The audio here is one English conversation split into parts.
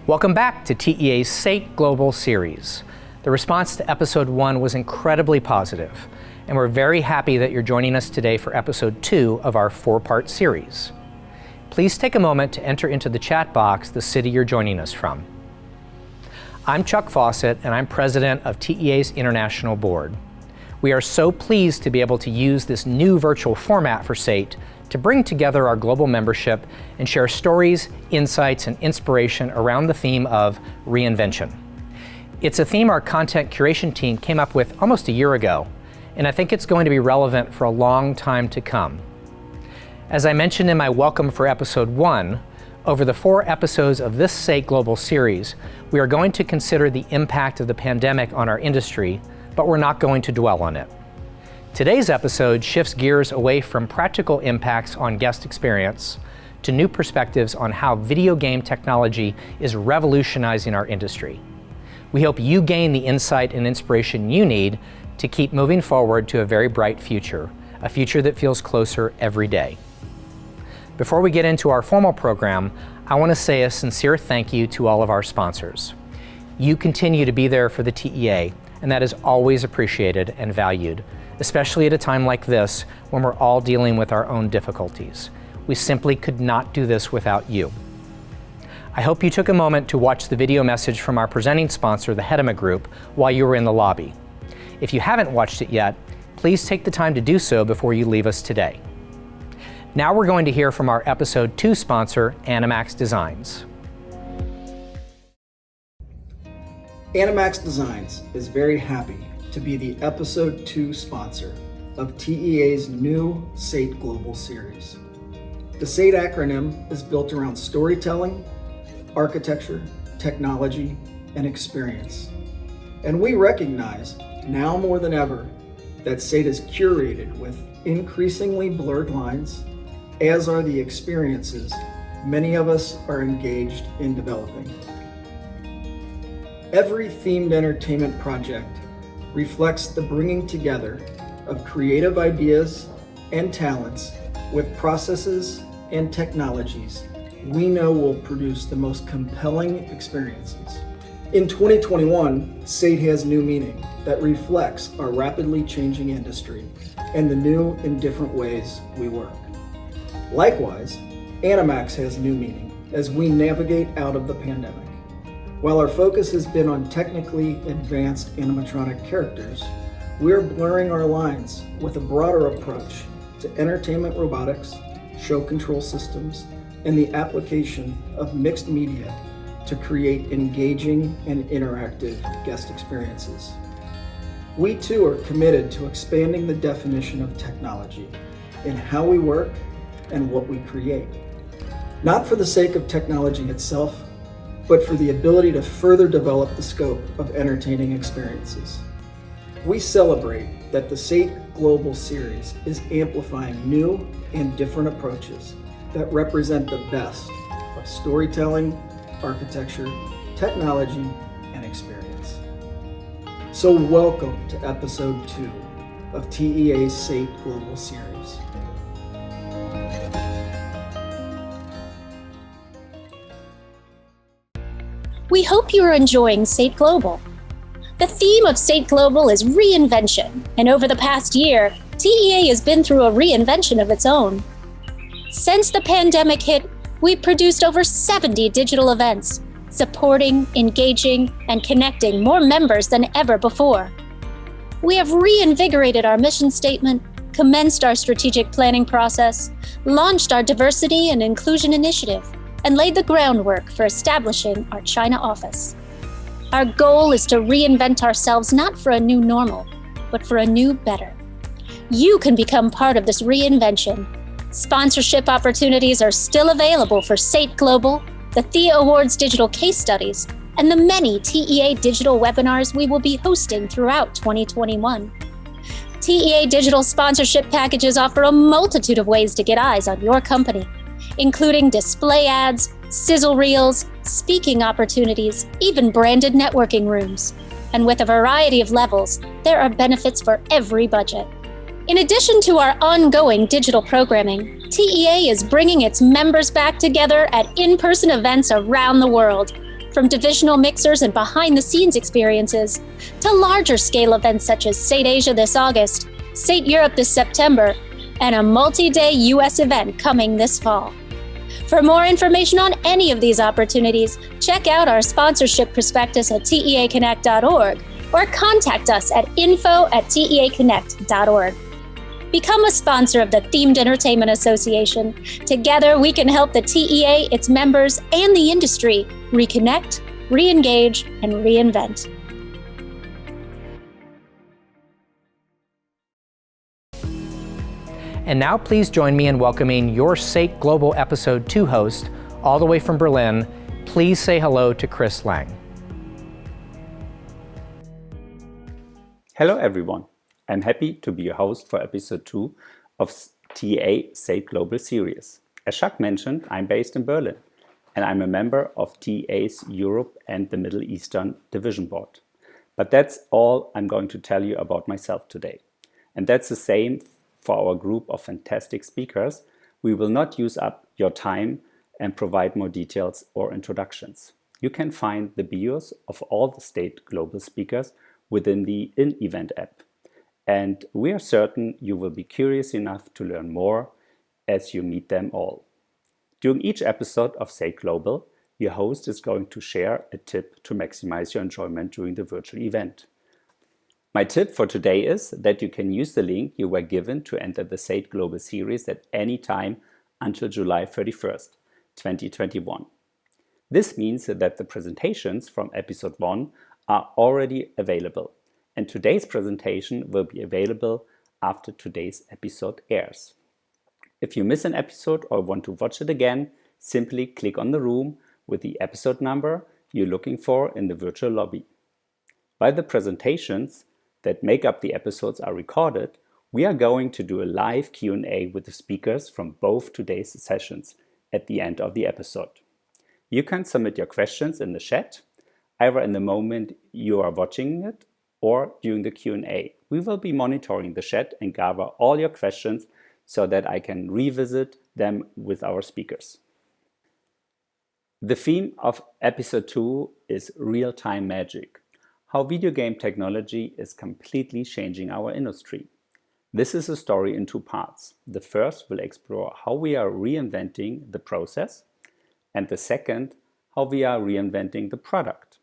Welcome back to TEA's SATE Global Series. The response to Episode 1 was incredibly positive, and we're very happy that you're joining us today for Episode 2 of our 4-part series. Please take a moment to enter into the chat box the city you're joining us from. I'm Chuck Fawcett, and I'm president of TEA's International Board. We are so pleased to be able to use this new virtual format for SATE to bring together our global membership and share stories, insights, and inspiration around the theme of reinvention. It's a theme our content curation team came up with almost a year ago, and I think it's going to be relevant for a long time to come. As I mentioned in my welcome for Episode 1, over the 4 episodes of this SATE Global Series, we are going to consider the impact of the pandemic on our industry, but we're not going to dwell on it. Today's episode shifts gears away from practical impacts on guest experience to new perspectives on how video game technology is revolutionizing our industry. We hope you gain the insight and inspiration you need to keep moving forward to a very bright future, a future that feels closer every day. Before we get into our formal program, I want to say a sincere thank you to all of our sponsors. You continue to be there for the TEA, and that is always appreciated and valued, especially at a time like this when we're all dealing with our own difficulties. We simply could not do this without you. I hope you took a moment to watch the video message from our presenting sponsor, the Hedema Group, while you were in the lobby. If you haven't watched it yet, please take the time to do so before you leave us today. Now we're going to hear from our Episode 2 sponsor, Animax Designs. Animax Designs is very happy to be the Episode 2 sponsor of TEA's new SATE Global Series. The SATE acronym is built around storytelling, architecture, technology, and experience. And we recognize, now more than ever, that SATE is curated with increasingly blurred lines, as are the experiences many of us are engaged in developing. Every themed entertainment project reflects the bringing together of creative ideas and talents with processes and technologies we know will produce the most compelling experiences. In 2021, SATE has new meaning that reflects our rapidly changing industry and the new and different ways we work. Likewise, Animax has new meaning as we navigate out of the pandemic. While our focus has been on technically advanced animatronic characters, we're blurring our lines with a broader approach to entertainment robotics, show control systems, and the application of mixed media to create engaging and interactive guest experiences. We too are committed to expanding the definition of technology in how we work and what we create. Not for the sake of technology itself, but for the ability to further develop the scope of entertaining experiences. We celebrate that the SATE Global Series is amplifying new and different approaches that represent the best of storytelling, architecture, technology, and experience. So welcome to Episode 2 of TEA's SATE Global Series. We hope you are enjoying SATE Global. The theme of SATE Global is reinvention, and over the past year, TEA has been through a reinvention of its own. Since the pandemic hit, we've produced over 70 digital events, supporting, engaging, and connecting more members than ever before. We have reinvigorated our mission statement, commenced our strategic planning process, launched our diversity and inclusion initiative, and laid the groundwork for establishing our China office. Our goal is to reinvent ourselves not for a new normal, but for a new better. You can become part of this reinvention. Sponsorship opportunities are still available for SATE Global, the Thea Awards digital case studies, and the many TEA digital webinars we will be hosting throughout 2021. TEA digital sponsorship packages offer a multitude of ways to get eyes on your company, including display ads, sizzle reels, speaking opportunities, even branded networking rooms. And with a variety of levels, there are benefits for every budget. In addition to our ongoing digital programming, TEA is bringing its members back together at in-person events around the world, From divisional mixers and behind-the-scenes experiences to larger-scale events such as SATE Asia this August, SATE Europe this September, and a multi-day U.S. event coming this fall. For more information on any of these opportunities, check out our sponsorship prospectus at teaconnect.org or contact us at info@teaconnect.org. Become a sponsor of the Themed Entertainment Association. Together, we can help the TEA, its members, and the industry reconnect, re-engage, and reinvent. And now please join me in welcoming your SATE Global Episode 2 host, all the way from Berlin. Please say hello to Chris Lang. Hello everyone. I'm happy to be your host for episode 2 of TA SATE Global Series. As Jacques mentioned, I'm based in Berlin and I'm a member of TA's Europe and the Middle Eastern Division Board. But that's all I'm going to tell you about myself today. And that's the same for our group of fantastic speakers. We will not use up your time and provide more details or introductions. You can find the bios of all the SATE Global speakers within the in-event app. And we are certain you will be curious enough to learn more as you meet them all. During each episode of SATE Global, your host is going to share a tip to maximize your enjoyment during the virtual event. My tip for today is that you can use the link you were given to enter the SATE Global series at any time until July 31st, 2021. This means that the presentations from episode 1 are already available. And today's presentation will be available after today's episode airs. If you miss an episode or want to watch it again, simply click on the room with the episode number you're looking for in the virtual lobby. While the presentations that make up the episodes are recorded, we are going to do a live Q&A with the speakers from both today's sessions at the end of the episode. You can submit your questions in the chat, either in the moment you are watching it or during the Q&A. We will be monitoring the chat and gather all your questions so that I can revisit them with our speakers. The theme of episode 2 is real-time magic, how video game technology is completely changing our industry. This is a story in 2 parts. The first will explore how we are reinventing the process, and the second, how we are reinventing the product.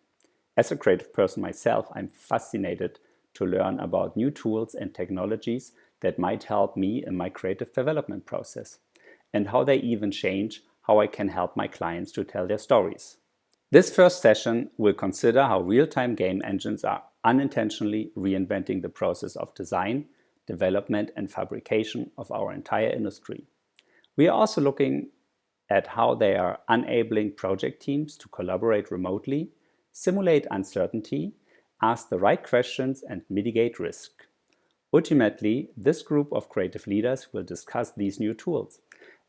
As a creative person myself, I'm fascinated to learn about new tools and technologies that might help me in my creative development process, and how they even change how I can help my clients to tell their stories. This first session will consider how real-time game engines are unintentionally reinventing the process of design, development, and fabrication of our entire industry. We are also looking at how they are enabling project teams to collaborate remotely, simulate uncertainty, ask the right questions, and mitigate risk. Ultimately, this group of creative leaders will discuss these new tools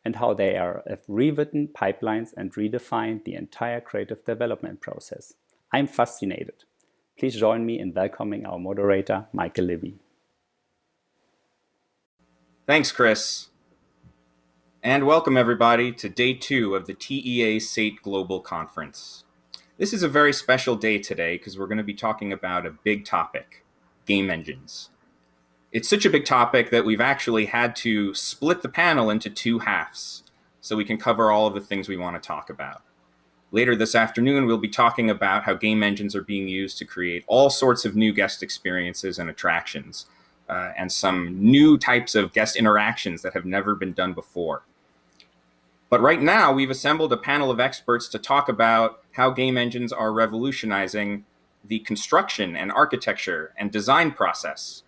and how they have rewritten pipelines and redefined the entire creative development process. I'm fascinated. Please join me in welcoming our moderator, Michael Libby. Thanks, Chris. And welcome everybody to day 2 of the TEA SATE Global Conference. This is a very special day today because we're going to be talking about a big topic, game engines. It's such a big topic that we've actually had to split the panel into 2 halves so we can cover all of the things we want to talk about. Later this afternoon, we'll be talking about how game engines are being used to create all sorts of new guest experiences and attractions, and some new types of guest interactions that have never been done before. But right now, we've assembled a panel of experts to talk about how game engines are revolutionizing the construction and architecture and design process.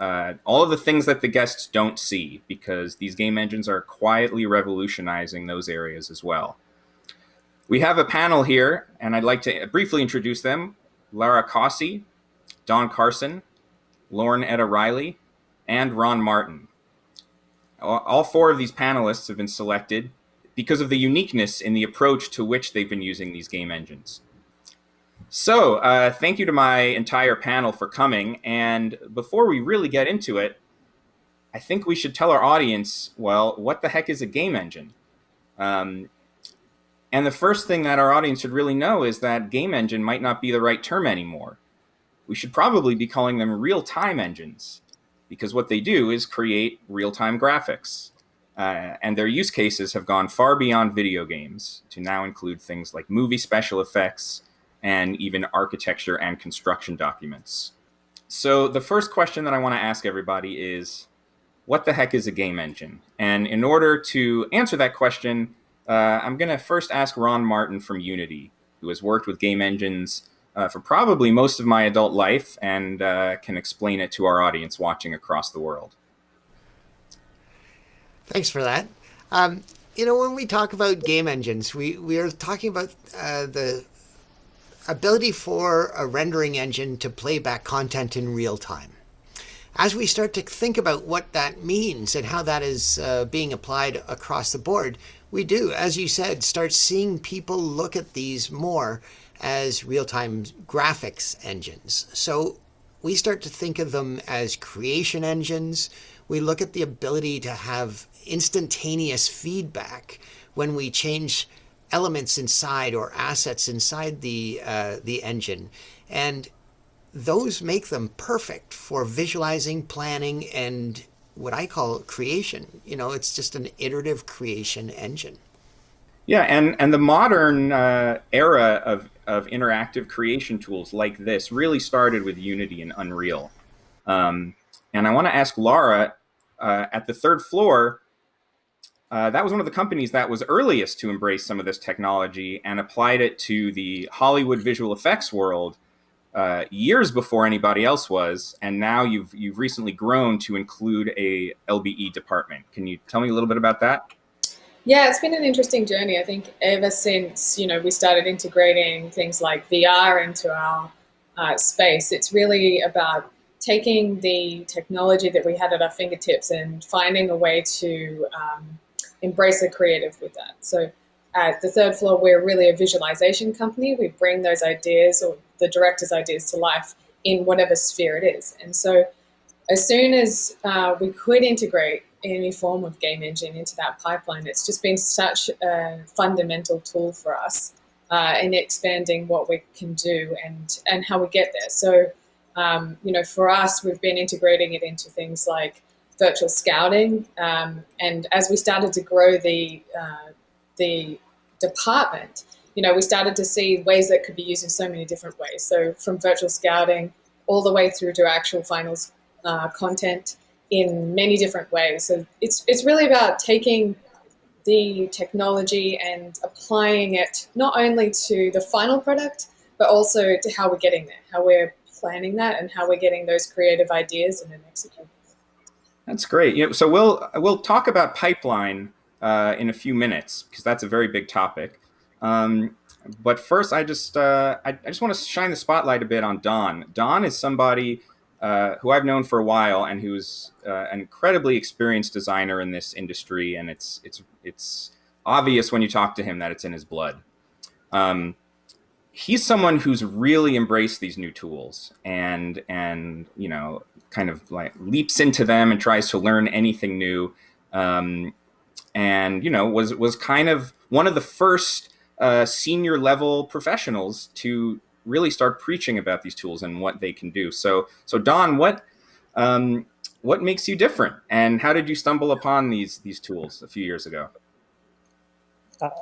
All of the things that the guests don't see, because these game engines are quietly revolutionizing those areas as well. We have a panel here, and I'd like to briefly introduce them. Lara Cossey, Don Carson, Lauren Etta Riley, and Ron Martin. All 4 of these panelists have been selected because of the uniqueness in the approach to which they've been using these game engines. So, thank you to my entire panel for coming. And before we really get into it, I think we should tell our audience, well, what the heck is a game engine? And the first thing that our audience should really know is that game engine might not be the right term anymore. We should probably be calling them real-time engines, because what they do is create real-time graphics. And their use cases have gone far beyond video games to now include things like movie special effects and even architecture and construction documents. So the first question that I want to ask everybody is, what the heck is a game engine? And in order to answer that question, I'm going to first ask Ron Martin from Unity, who has worked with game engines for probably most of my adult life and can explain it to our audience watching across the world. Thanks for that. When we talk about game engines, we are talking about the ability for a rendering engine to play back content in real time. As we start to think about what that means and how that is being applied across the board, we do, as you said, start seeing people look at these more as real-time graphics engines. So we start to think of them as creation engines. We look at the ability to have instantaneous feedback when we change elements inside or assets inside the engine. And those make them perfect for visualizing, planning, and what I call creation. It's just an iterative creation engine. Yeah, and the modern era of interactive creation tools like this really started with Unity and Unreal. And I want to ask Laura, at the third floor, that was one of the companies that was earliest to embrace some of this technology and applied it to the Hollywood visual effects world years before anybody else was. And now you've recently grown to include a LBE department. Can you tell me a little bit about that? Yeah, it's been an interesting journey. I think ever since, we started integrating things like VR into our space, it's really about taking the technology that we had at our fingertips and finding a way to embrace the creative with that. So at the third floor, we're really a visualization company. We bring those ideas or the director's ideas to life in whatever sphere it is. And so as soon as we could integrate any form of game engine into that pipeline, it's just been such a fundamental tool for us in expanding what we can do and how we get there. So, for us, we've been integrating it into things like virtual scouting. And as we started to grow the department, we started to see ways that could be used in so many different ways. So from virtual scouting all the way through to actual finals content in many different ways. So it's really about taking the technology and applying it not only to the final product, but also to how we're getting there, how we're planning that, and how we're getting those creative ideas and then executing. That's great. So we'll talk about pipeline in a few minutes because that's a very big topic. But first, I just want to shine the spotlight a bit on Don. Don is somebody who I've known for a while and who's an incredibly experienced designer in this industry, and it's obvious when you talk to him that it's in his blood. He's someone who's really embraced these new tools and kind of like leaps into them and tries to learn anything new, and was kind of one of the first senior level professionals to really start preaching about these tools and what they can do. So Don, what makes you different, and how did you stumble upon these tools a few years ago?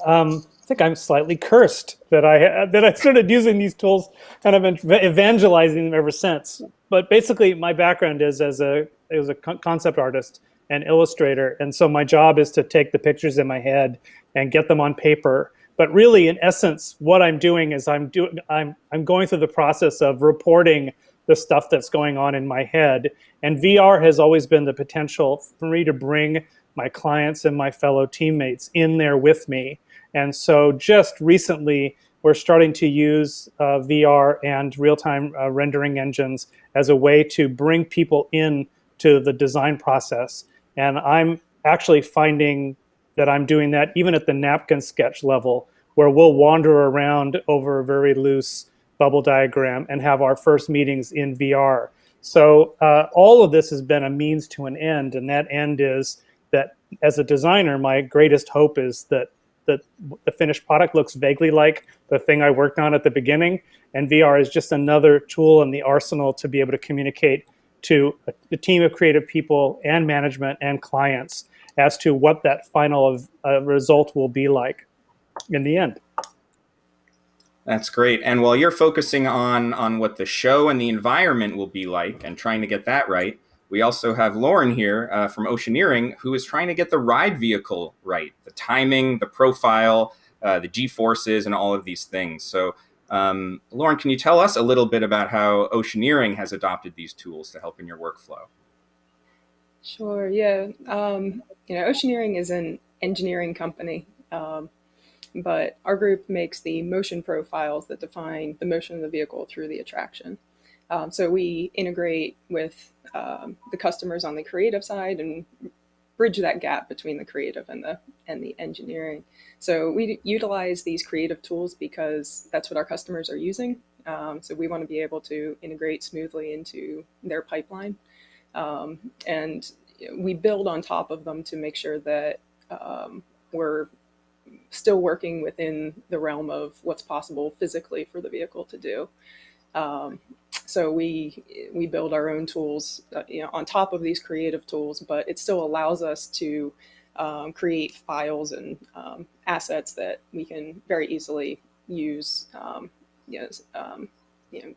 I think I'm slightly cursed that I started using these tools, kind of evangelizing them ever since. But basically, my background is as a concept artist and illustrator, and so my job is to take the pictures in my head and get them on paper. But really, in essence, what I'm doing is I'm going through the process of reporting the stuff that's going on in my head. And VR has always been the potential for me to bring my clients and my fellow teammates in there with me. And so just recently, we're starting to use VR and real-time rendering engines as a way to bring people in to the design process. And I'm actually finding that I'm doing that even at the napkin sketch level, where we'll wander around over a very loose bubble diagram and have our first meetings in VR. So all of this has been a means to an end, and that end is that as a designer, my greatest hope is that the finished product looks vaguely like the thing I worked on at the beginning. And VR is just another tool in the arsenal to be able to communicate to a team of creative people and management and clients as to what that final result will be like in the end. That's great. And while you're focusing on what the show and the environment will be like and trying to get that right, we also have Lauren here from Oceaneering, who is trying to get the ride vehicle right, the timing, the profile, the G-forces, and all of these things. So Lauren, can you tell us a little bit about how Oceaneering has adopted these tools to help in your workflow? Sure, yeah. Oceaneering is an engineering company, but our group makes the motion profiles that define the motion of the vehicle through the attraction. So we integrate with the customers on the creative side and bridge that gap between the creative and the engineering. So we utilize these creative tools because that's what our customers are using. So we want to be able to integrate smoothly into their pipeline. And we build on top of them to make sure that we're still working within the realm of what's possible physically for the vehicle to do. So we build our own tools, on top of these creative tools, but it still allows us to create files and assets that we can very easily use,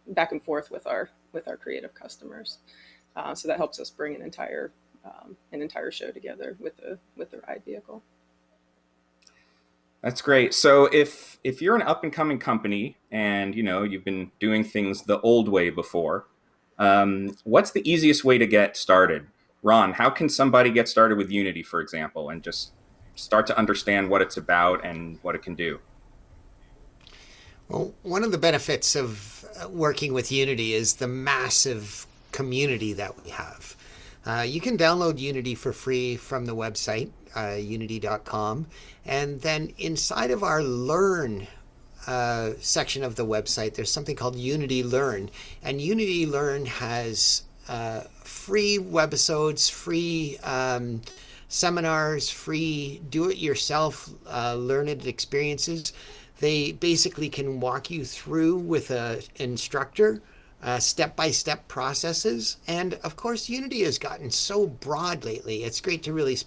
back and forth with our creative customers. So that helps us bring an entire show together with the ride vehicle. That's great. So if you're an up and coming company and you've been doing things the old way before, what's the easiest way to get started? Ron, how can somebody get started with Unity, for example, and just start to understand what it's about and what it can do? Well, one of the benefits of working with Unity is the massive community that we have. You can download Unity for free from the website, unity.com. And then inside of our Learn section of the website, there's something called Unity Learn. And Unity Learn has free webisodes, free seminars, free do-it-yourself learned experiences. They basically can walk you through with an instructor step-by-step processes. And of course, Unity has gotten so broad lately. It's great to really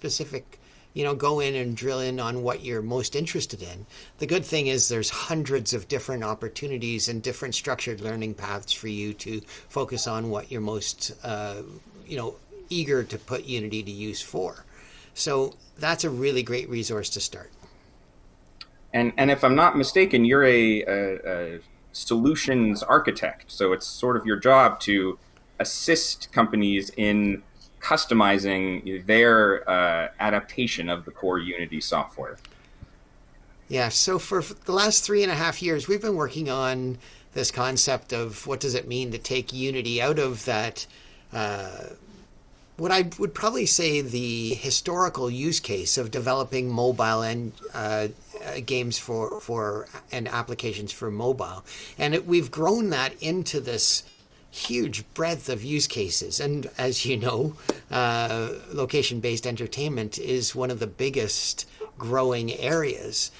go in and drill in on what you're most interested in. The good thing is there's hundreds of different opportunities and different structured learning paths for you to focus on what you're most, eager to put Unity to use for. So that's a really great resource to start. And if I'm not mistaken, you're a solutions architect. So it's sort of your job to assist companies in customizing their adaptation of the core Unity software. Yeah, so for the last 3.5 years, we've been working on this concept of what does it mean to take Unity out of that, what I would probably say the historical use case of developing mobile and games for and applications for mobile. And we've grown that into this huge breadth of use cases. And as you know, location-based entertainment is one of the biggest growing areas.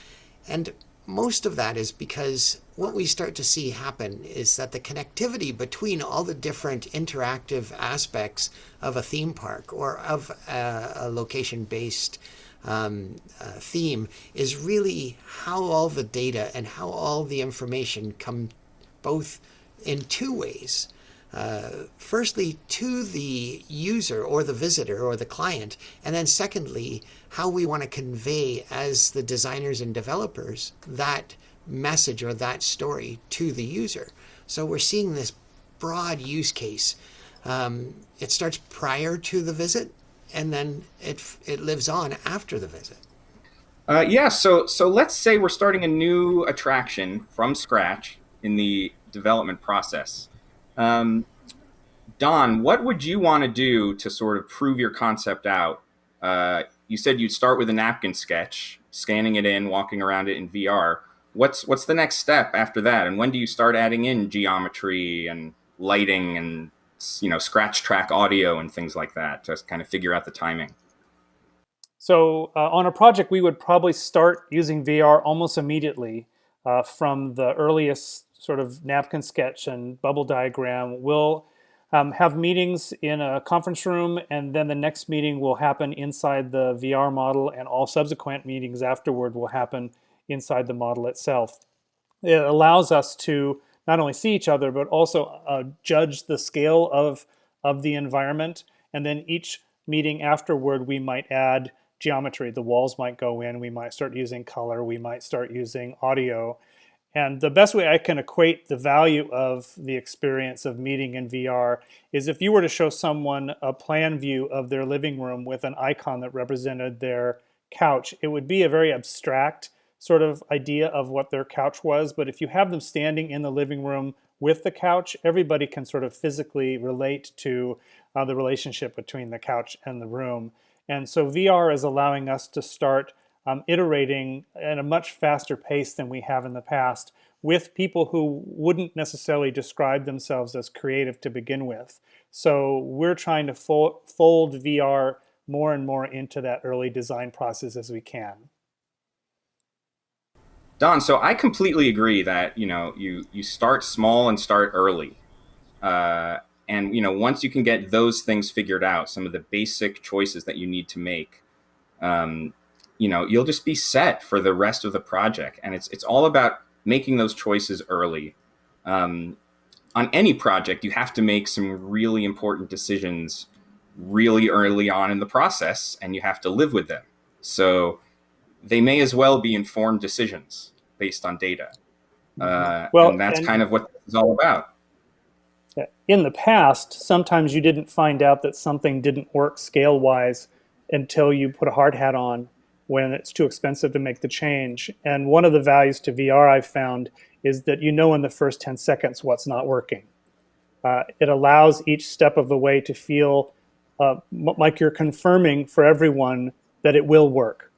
And most of that is because what we start to see happen is that the connectivity between all the different interactive aspects of a theme park or of a location-based theme is really how all the data and how all the information come both in two ways. Firstly, to the user or the visitor or the client, and then secondly, how we want to convey as the designers and developers that message or that story to the user. So we're seeing this broad use case. It starts prior to the visit, and then it lives on after the visit. So let's say we're starting a new attraction from scratch in the development process. Don, what would you want to do to sort of prove your concept out? You said you'd start with a napkin sketch, scanning it in, walking around it in VR. What's the next step after that? And when do you start adding in geometry and lighting and scratch track audio and things like that to kind of figure out the timing? So on a project, we would probably start using VR almost immediately from the earliest sort of napkin sketch and bubble diagram. We'll have meetings in a conference room, and then the next meeting will happen inside the VR model, and all subsequent meetings afterward will happen inside the model itself. It allows us to not only see each other, but also judge the scale of the environment. And then each meeting afterward, we might add geometry. The walls might go in, we might start using color, we might start using audio. And the best way I can equate the value of the experience of meeting in VR is if you were to show someone a plan view of their living room with an icon that represented their couch, it would be a very abstract sort of idea of what their couch was. But if you have them standing in the living room with the couch, everybody can sort of physically relate to the relationship between the couch and the room. And so VR is allowing us to start iterating at a much faster pace than we have in the past with people who wouldn't necessarily describe themselves as creative to begin with. So we're trying to fold VR more and more into that early design process as we can. Don, so I completely agree that, you start small and start early. And, once you can get those things figured out, some of the basic choices that you need to make, you'll just be set for the rest of the project. And it's all about making those choices early. On any project, you have to make some really important decisions really early on in the process, and you have to live with them. So they may as well be informed decisions based on data. And that's kind of what this is all about. In the past, sometimes you didn't find out that something didn't work scale-wise until you put a hard hat on when it's too expensive to make the change. And one of the values to VR I've found is that in the first 10 seconds what's not working. It allows each step of the way to feel like you're confirming for everyone that it will work.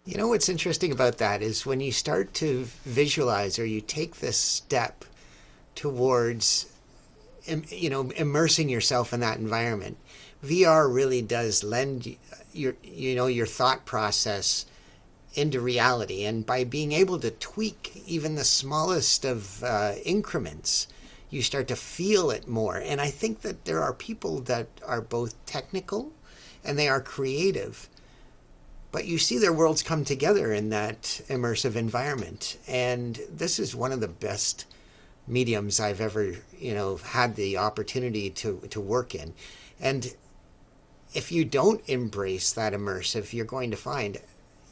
What's interesting about that is when you start to visualize or you take this step towards, immersing yourself in that environment, VR really does lend your thought process into reality. And by being able to tweak even the smallest of increments, you start to feel it more. And I think that there are people that are both technical and they are creative, but you see their worlds come together in that immersive environment. And this is one of the best mediums I've ever, had the opportunity to work in. And if you don't embrace that immersive, you're going to find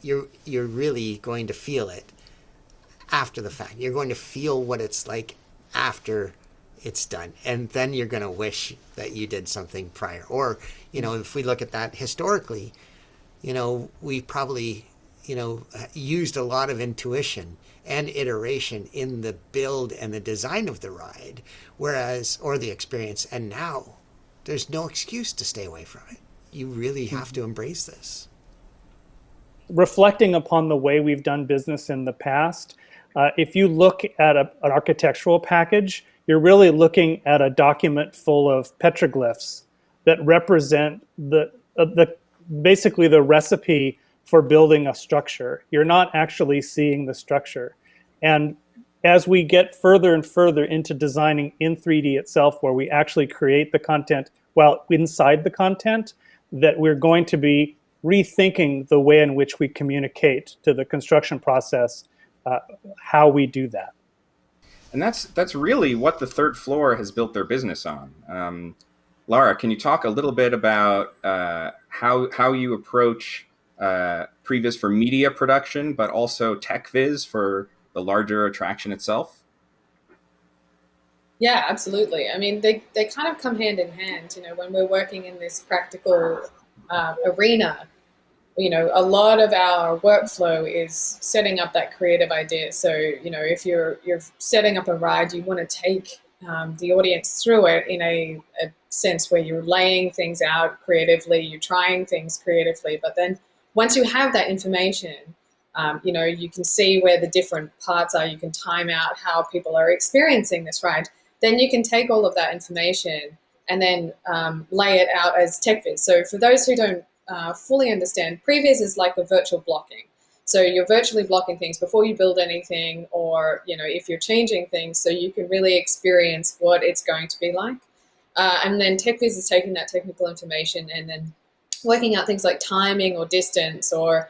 you're really going to feel it after the fact. You're going to feel what it's like after it's done. And then you're going to wish that you did something prior. Or, if we look at that historically, we probably, used a lot of intuition and iteration in the build and the design of the ride, or the experience. And now there's no excuse to stay away from it. You really have to embrace this. Reflecting upon the way we've done business in the past, if you look at an architectural package, you're really looking at a document full of petroglyphs that represent basically the recipe for building a structure. You're not actually seeing the structure. And as we get further and further into designing in 3D itself, where we actually create the content inside the content, that we're going to be rethinking the way in which we communicate to the construction process, how we do that. And that's really what the third floor has built their business on. Lara, can you talk a little bit about how you approach Previs for media production, but also TechViz for the larger attraction itself? Yeah, absolutely. I mean, they kind of come hand in hand. When we're working in this practical arena, a lot of our workflow is setting up that creative idea. So, if you're setting up a ride, you want to take the audience through it in a sense where you're laying things out creatively, you're trying things creatively. But then once you have that information, you can see where the different parts are. You can time out how people are experiencing this ride. Then you can take all of that information and then lay it out as TechViz. So for those who don't fully understand, previz is like a virtual blocking. So you're virtually blocking things before you build anything, or if you're changing things, so you can really experience what it's going to be like. And then TechViz is taking that technical information and then working out things like timing or distance, or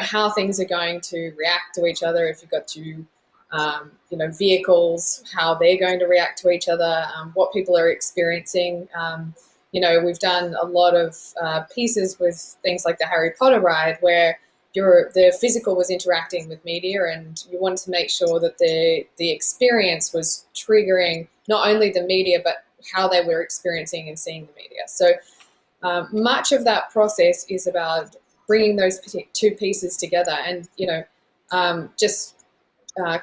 how things are going to react to each other. If you've got two vehicles, how they're going to react to each other, what people are experiencing. We've done a lot of pieces with things like the Harry Potter ride, where the physical was interacting with media, and you wanted to make sure that the experience was triggering not only the media, but how they were experiencing and seeing the media. So much of that process is about bringing those two pieces together. And,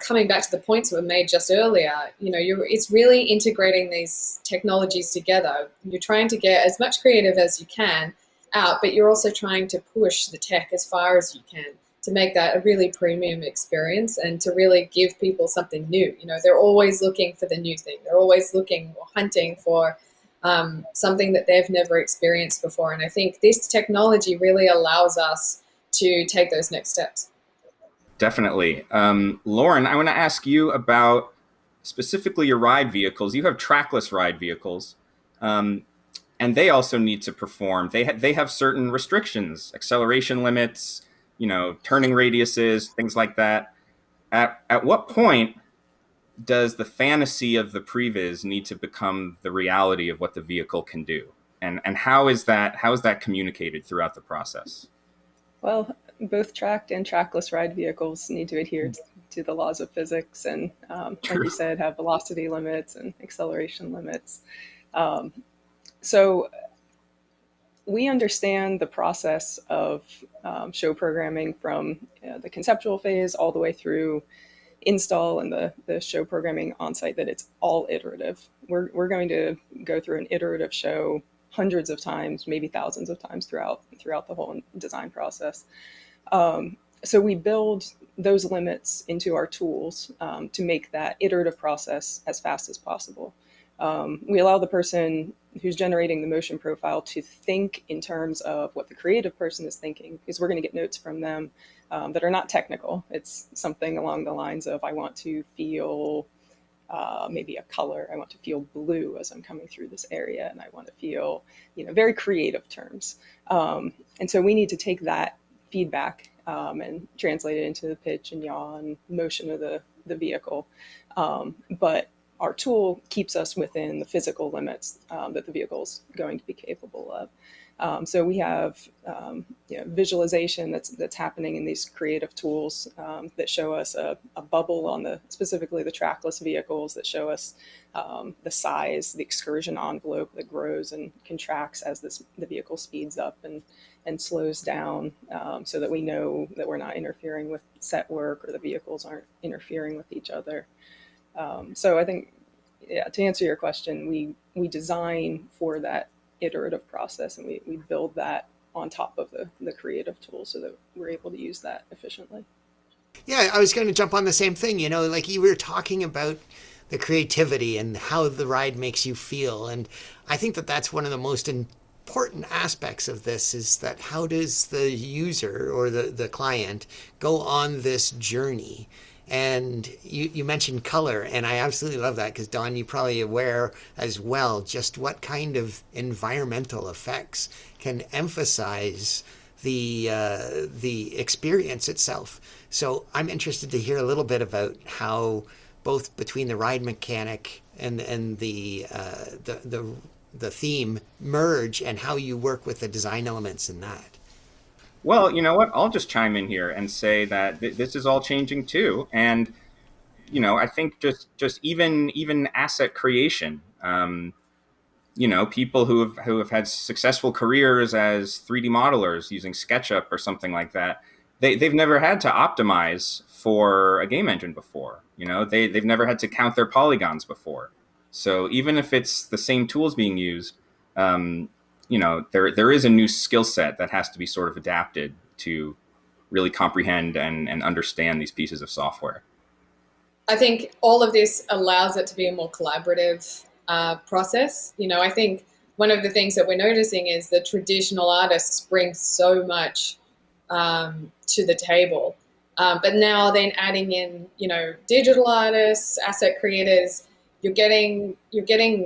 coming back to the points that were made just earlier, it's really integrating these technologies together. You're trying to get as much creative as you can out, but you're also trying to push the tech as far as you can to make that a really premium experience and to really give people something new. They're always looking for the new thing. They're always looking or hunting for something that they've never experienced before. And I think this technology really allows us to take those next steps. Definitely. Lauren, I want to ask you about specifically your ride vehicles. You have trackless ride vehicles, and they also need to perform. They have certain restrictions, acceleration limits, turning radiuses, things like that. At what point does the fantasy of the previs need to become the reality of what the vehicle can do? And how is that communicated throughout the process? Well, both tracked and trackless ride vehicles need to adhere to the laws of physics and, like you said, have velocity limits and acceleration limits. So we understand the process of show programming from the conceptual phase all the way through install and the show programming on site, that it's all iterative. We're going to go through an iterative show hundreds of times, maybe thousands of times throughout the whole design process. So we build those limits into our tools to make that iterative process as fast as possible. We allow the person who's generating the motion profile to think in terms of what the creative person is thinking, because we're going to get notes from them that are not technical. It's something along the lines of, I want to feel maybe a color. I want to feel blue as I'm coming through this area, and I want to feel, very creative terms. And so we need to take that feedback and translate it into the pitch and yaw and motion of the vehicle. But our tool keeps us within the physical limits that the vehicle's going to be capable of. So we have visualization that's happening in these creative tools that show us a bubble on specifically the trackless vehicles, that show us the size, the excursion envelope that grows and contracts as the vehicle speeds up and slows down, so that we know that we're not interfering with set work, or the vehicles aren't interfering with each other. So I think, to answer your question, we design for that iterative process, and we build that on top of the creative tool so that we're able to use that efficiently. Yeah, I was going to jump on the same thing. Like you were talking about the creativity and how the ride makes you feel. And I think that that's one of the most important aspects of this, is that how does the user or the client go on this journey? And you mentioned color, and I absolutely love that, because Dawn, you're probably aware as well just what kind of environmental effects can emphasize the experience itself. So I'm interested to hear a little bit about how both between the ride mechanic and the theme merge, and how you work with the design elements in that. Well, you know what? I'll just chime in here and say that this is all changing too. And, I think just even asset creation, people who have had successful careers as 3D modelers using SketchUp or something like that, they've never had to optimize for a game engine before. They've never had to count their polygons before. So even if it's the same tools being used, there is a new skill set that has to be sort of adapted to really comprehend and understand these pieces of software. I think all of this allows it to be a more collaborative process. I think one of the things that we're noticing is the traditional artists bring so much to the table. But now then adding in, digital artists, asset creators, you're getting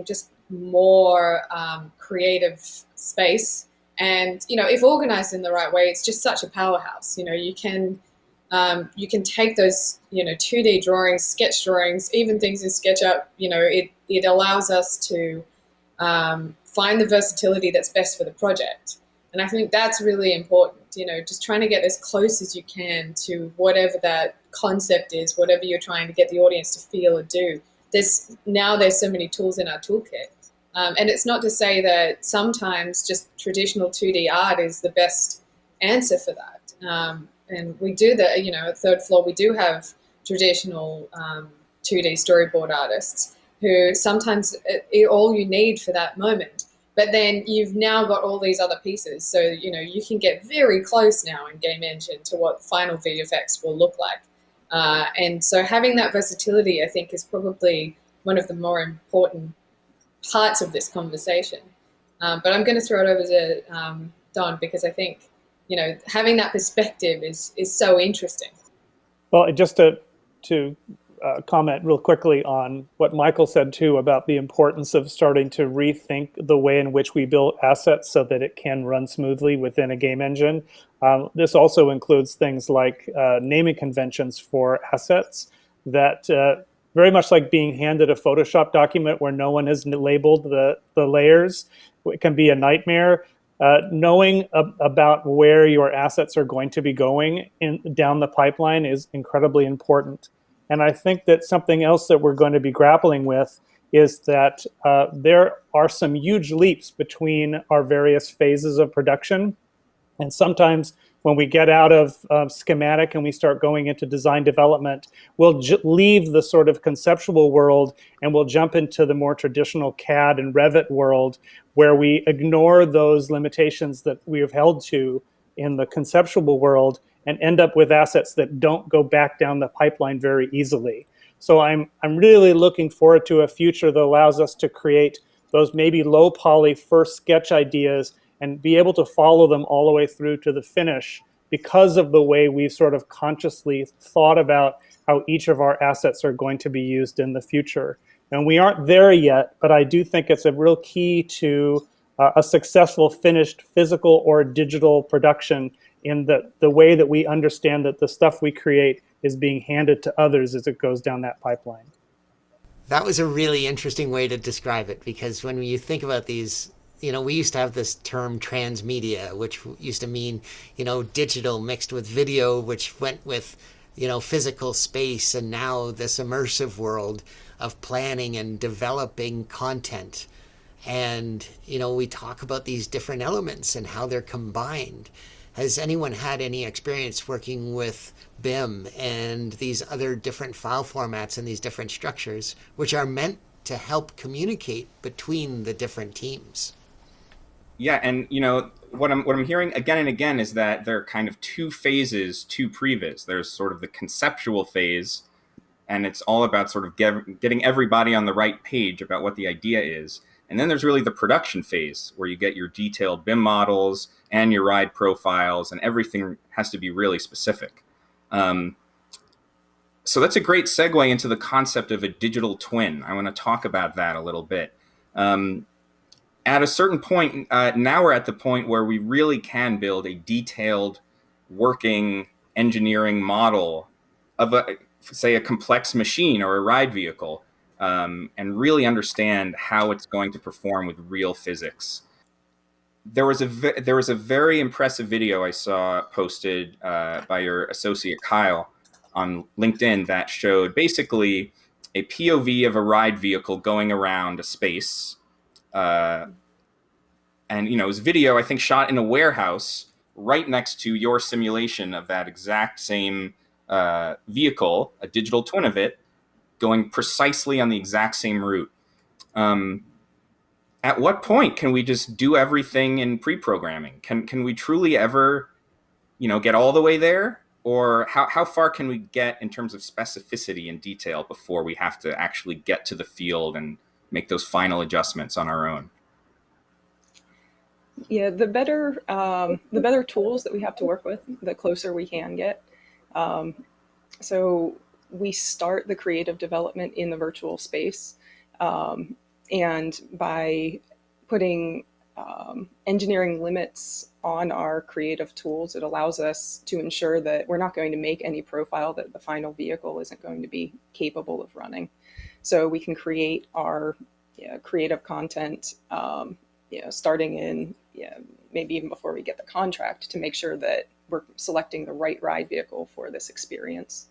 just more creative space. And, if organized in the right way, it's just such a powerhouse. You can take those, 2D drawings, sketch drawings, even things in SketchUp, it allows us to find the versatility that's best for the project. And I think that's really important, just trying to get as close as you can to whatever that concept is, whatever you're trying to get the audience to feel or do. There's so many tools in our toolkit. And it's not to say that sometimes just traditional 2D art is the best answer for that. And we do that, at Third Floor, we do have traditional 2D storyboard artists who sometimes all you need for that moment. But then you've now got all these other pieces. So, you can get very close now in Game Engine to what final VFX will look like. And so having that versatility, I think, is probably one of the more important parts of this conversation. But I'm going to throw it over to Don, because I think, having that perspective is so interesting. Well, just to comment real quickly on what Michael said too about the importance of starting to rethink the way in which we build assets so that it can run smoothly within a game engine. This also includes things like naming conventions for assets that very much like being handed a Photoshop document where no one has labeled the layers. It can be a nightmare. Knowing about where your assets are going to be going down the pipeline is incredibly important. And I think that something else that we're going to be grappling with is that there are some huge leaps between our various phases of production. And sometimes when we get out of schematic and we start going into design development, we'll leave the sort of conceptual world and we'll jump into the more traditional CAD and Revit world, where we ignore those limitations that we have held to in the conceptual world and end up with assets that don't go back down the pipeline very easily. So I'm really looking forward to a future that allows us to create those maybe low poly first sketch ideas and be able to follow them all the way through to the finish because of the way we've sort of consciously thought about how each of our assets are going to be used in the future. And we aren't there yet, but I do think it's a real key to a successful finished physical or digital production in the way that we understand that the stuff we create is being handed to others as it goes down that pipeline. That was a really interesting way to describe it, because when you think about these, we used to have this term transmedia, which used to mean, digital mixed with video, which went with, physical space, and now this immersive world of planning and developing content. And, we talk about these different elements and how they're combined. Has anyone had any experience working with BIM and these other different file formats and these different structures, which are meant to help communicate between the different teams? Yeah, and what I'm hearing again and again is that there are kind of two phases to previs. There's sort of the conceptual phase, and it's all about sort of getting everybody on the right page about what the idea is. And then there's really the production phase, where you get your detailed BIM models and your ride profiles, and everything has to be really specific. So that's a great segue into the concept of a digital twin. I want to talk about that a little bit. At a certain point, now we're at the point where we really can build a detailed working engineering model of say a complex machine or a ride vehicle, and really understand how it's going to perform with real physics. There was a very impressive video I saw posted by your associate Kyle on LinkedIn that showed basically a POV of a ride vehicle going around a space. And it was video, I think, shot in a warehouse right next to your simulation of that exact same vehicle, a digital twin of it, going precisely on the exact same route. At what point can we just do everything in pre-programming? Can we truly ever, get all the way there? Or how far can we get in terms of specificity and detail before we have to actually get to the field and make those final adjustments on our own? Yeah, the better tools that we have to work with, the closer we can get. Um, so we start the creative development in the virtual space, um, and by putting engineering limits on our creative tools, it allows us to ensure that we're not going to make any profile that the final vehicle isn't going to be capable of running. So we can create our creative content, starting in maybe even before we get the contract, to make sure that we're selecting the right ride vehicle for this experience.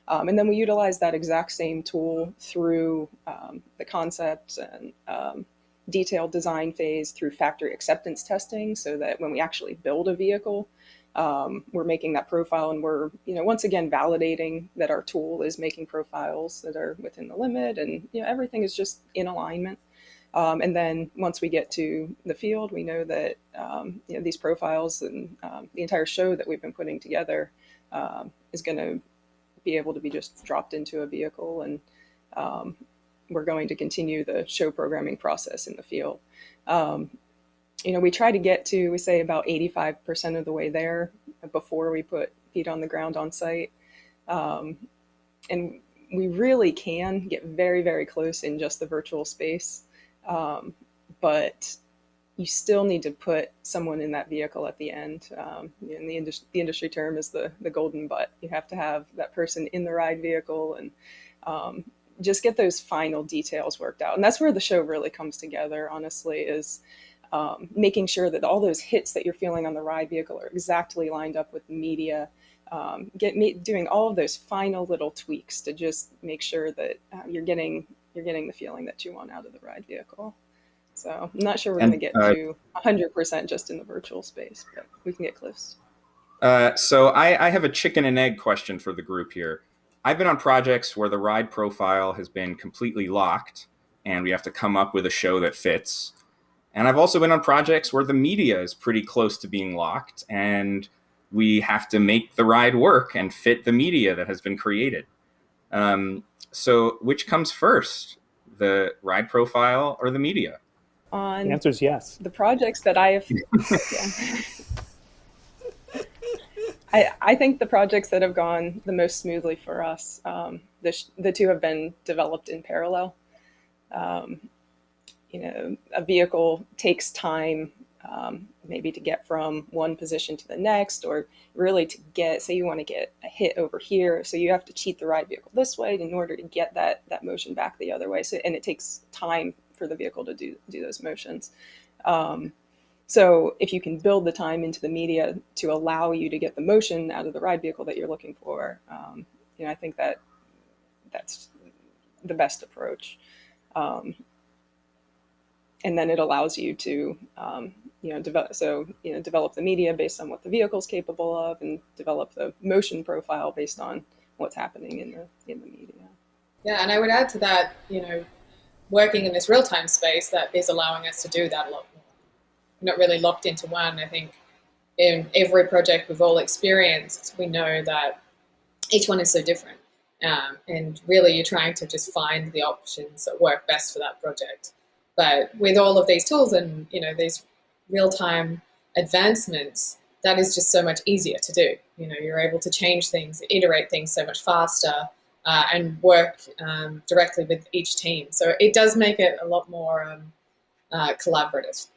And then we utilize that exact same tool through the concept and detailed design phase through factory acceptance testing, so that when we actually build a vehicle, we're making that profile, and we're once again validating that our tool is making profiles that are within the limit, and everything is just in alignment. And then once we get to the field, we know that these profiles and the entire show that we've been putting together is going to be able to be just dropped into a vehicle, and we're going to continue the show programming process in the field. We try to get to, we say, about 85% of the way there before we put feet on the ground on site. And we really can get very, very close in just the virtual space. But you still need to put someone in that vehicle at the end. And the industry term is the golden butt. You have to have that person in the ride vehicle, and just get those final details worked out. And that's where the show really comes together, honestly, is making sure that all those hits that you're feeling on the ride vehicle are exactly lined up with the media. Doing all of those final little tweaks to just make sure that you're getting the feeling that you want out of the ride vehicle. So I'm not sure we're going to get to 100% just in the virtual space, but we can get close. So I have a chicken and egg question for the group here. I've been on projects where the ride profile has been completely locked, and we have to come up with a show that fits. And I've also been on projects where the media is pretty close to being locked, and we have to make the ride work and fit the media that has been created. So which comes first, the ride profile or the media? The answer is yes. The projects that I have, I think the projects that have gone the most smoothly for us, the two have been developed in parallel. A vehicle takes time, maybe to get from one position to the next, or really to get, say you want to get a hit over here, so you have to cheat the ride vehicle this way in order to get that motion back the other way. So, and it takes time for the vehicle to do those motions. So if you can build the time into the media to allow you to get the motion out of the ride vehicle that you're looking for, I think that's the best approach. And then it allows you to, develop the media based on what the vehicle's capable of, and develop the motion profile based on what's happening in the media. Yeah, and I would add to that, working in this real-time space, that is allowing us to do that a lot more. We're not really locked into one. I think in every project we've all experienced, we know that each one is so different. And really you're trying to just find the options that work best for that project. But with all of these tools and, these real-time advancements, that is just so much easier to do. You're able to change things, iterate things so much faster, and work directly with each team. So it does make it a lot more collaborative.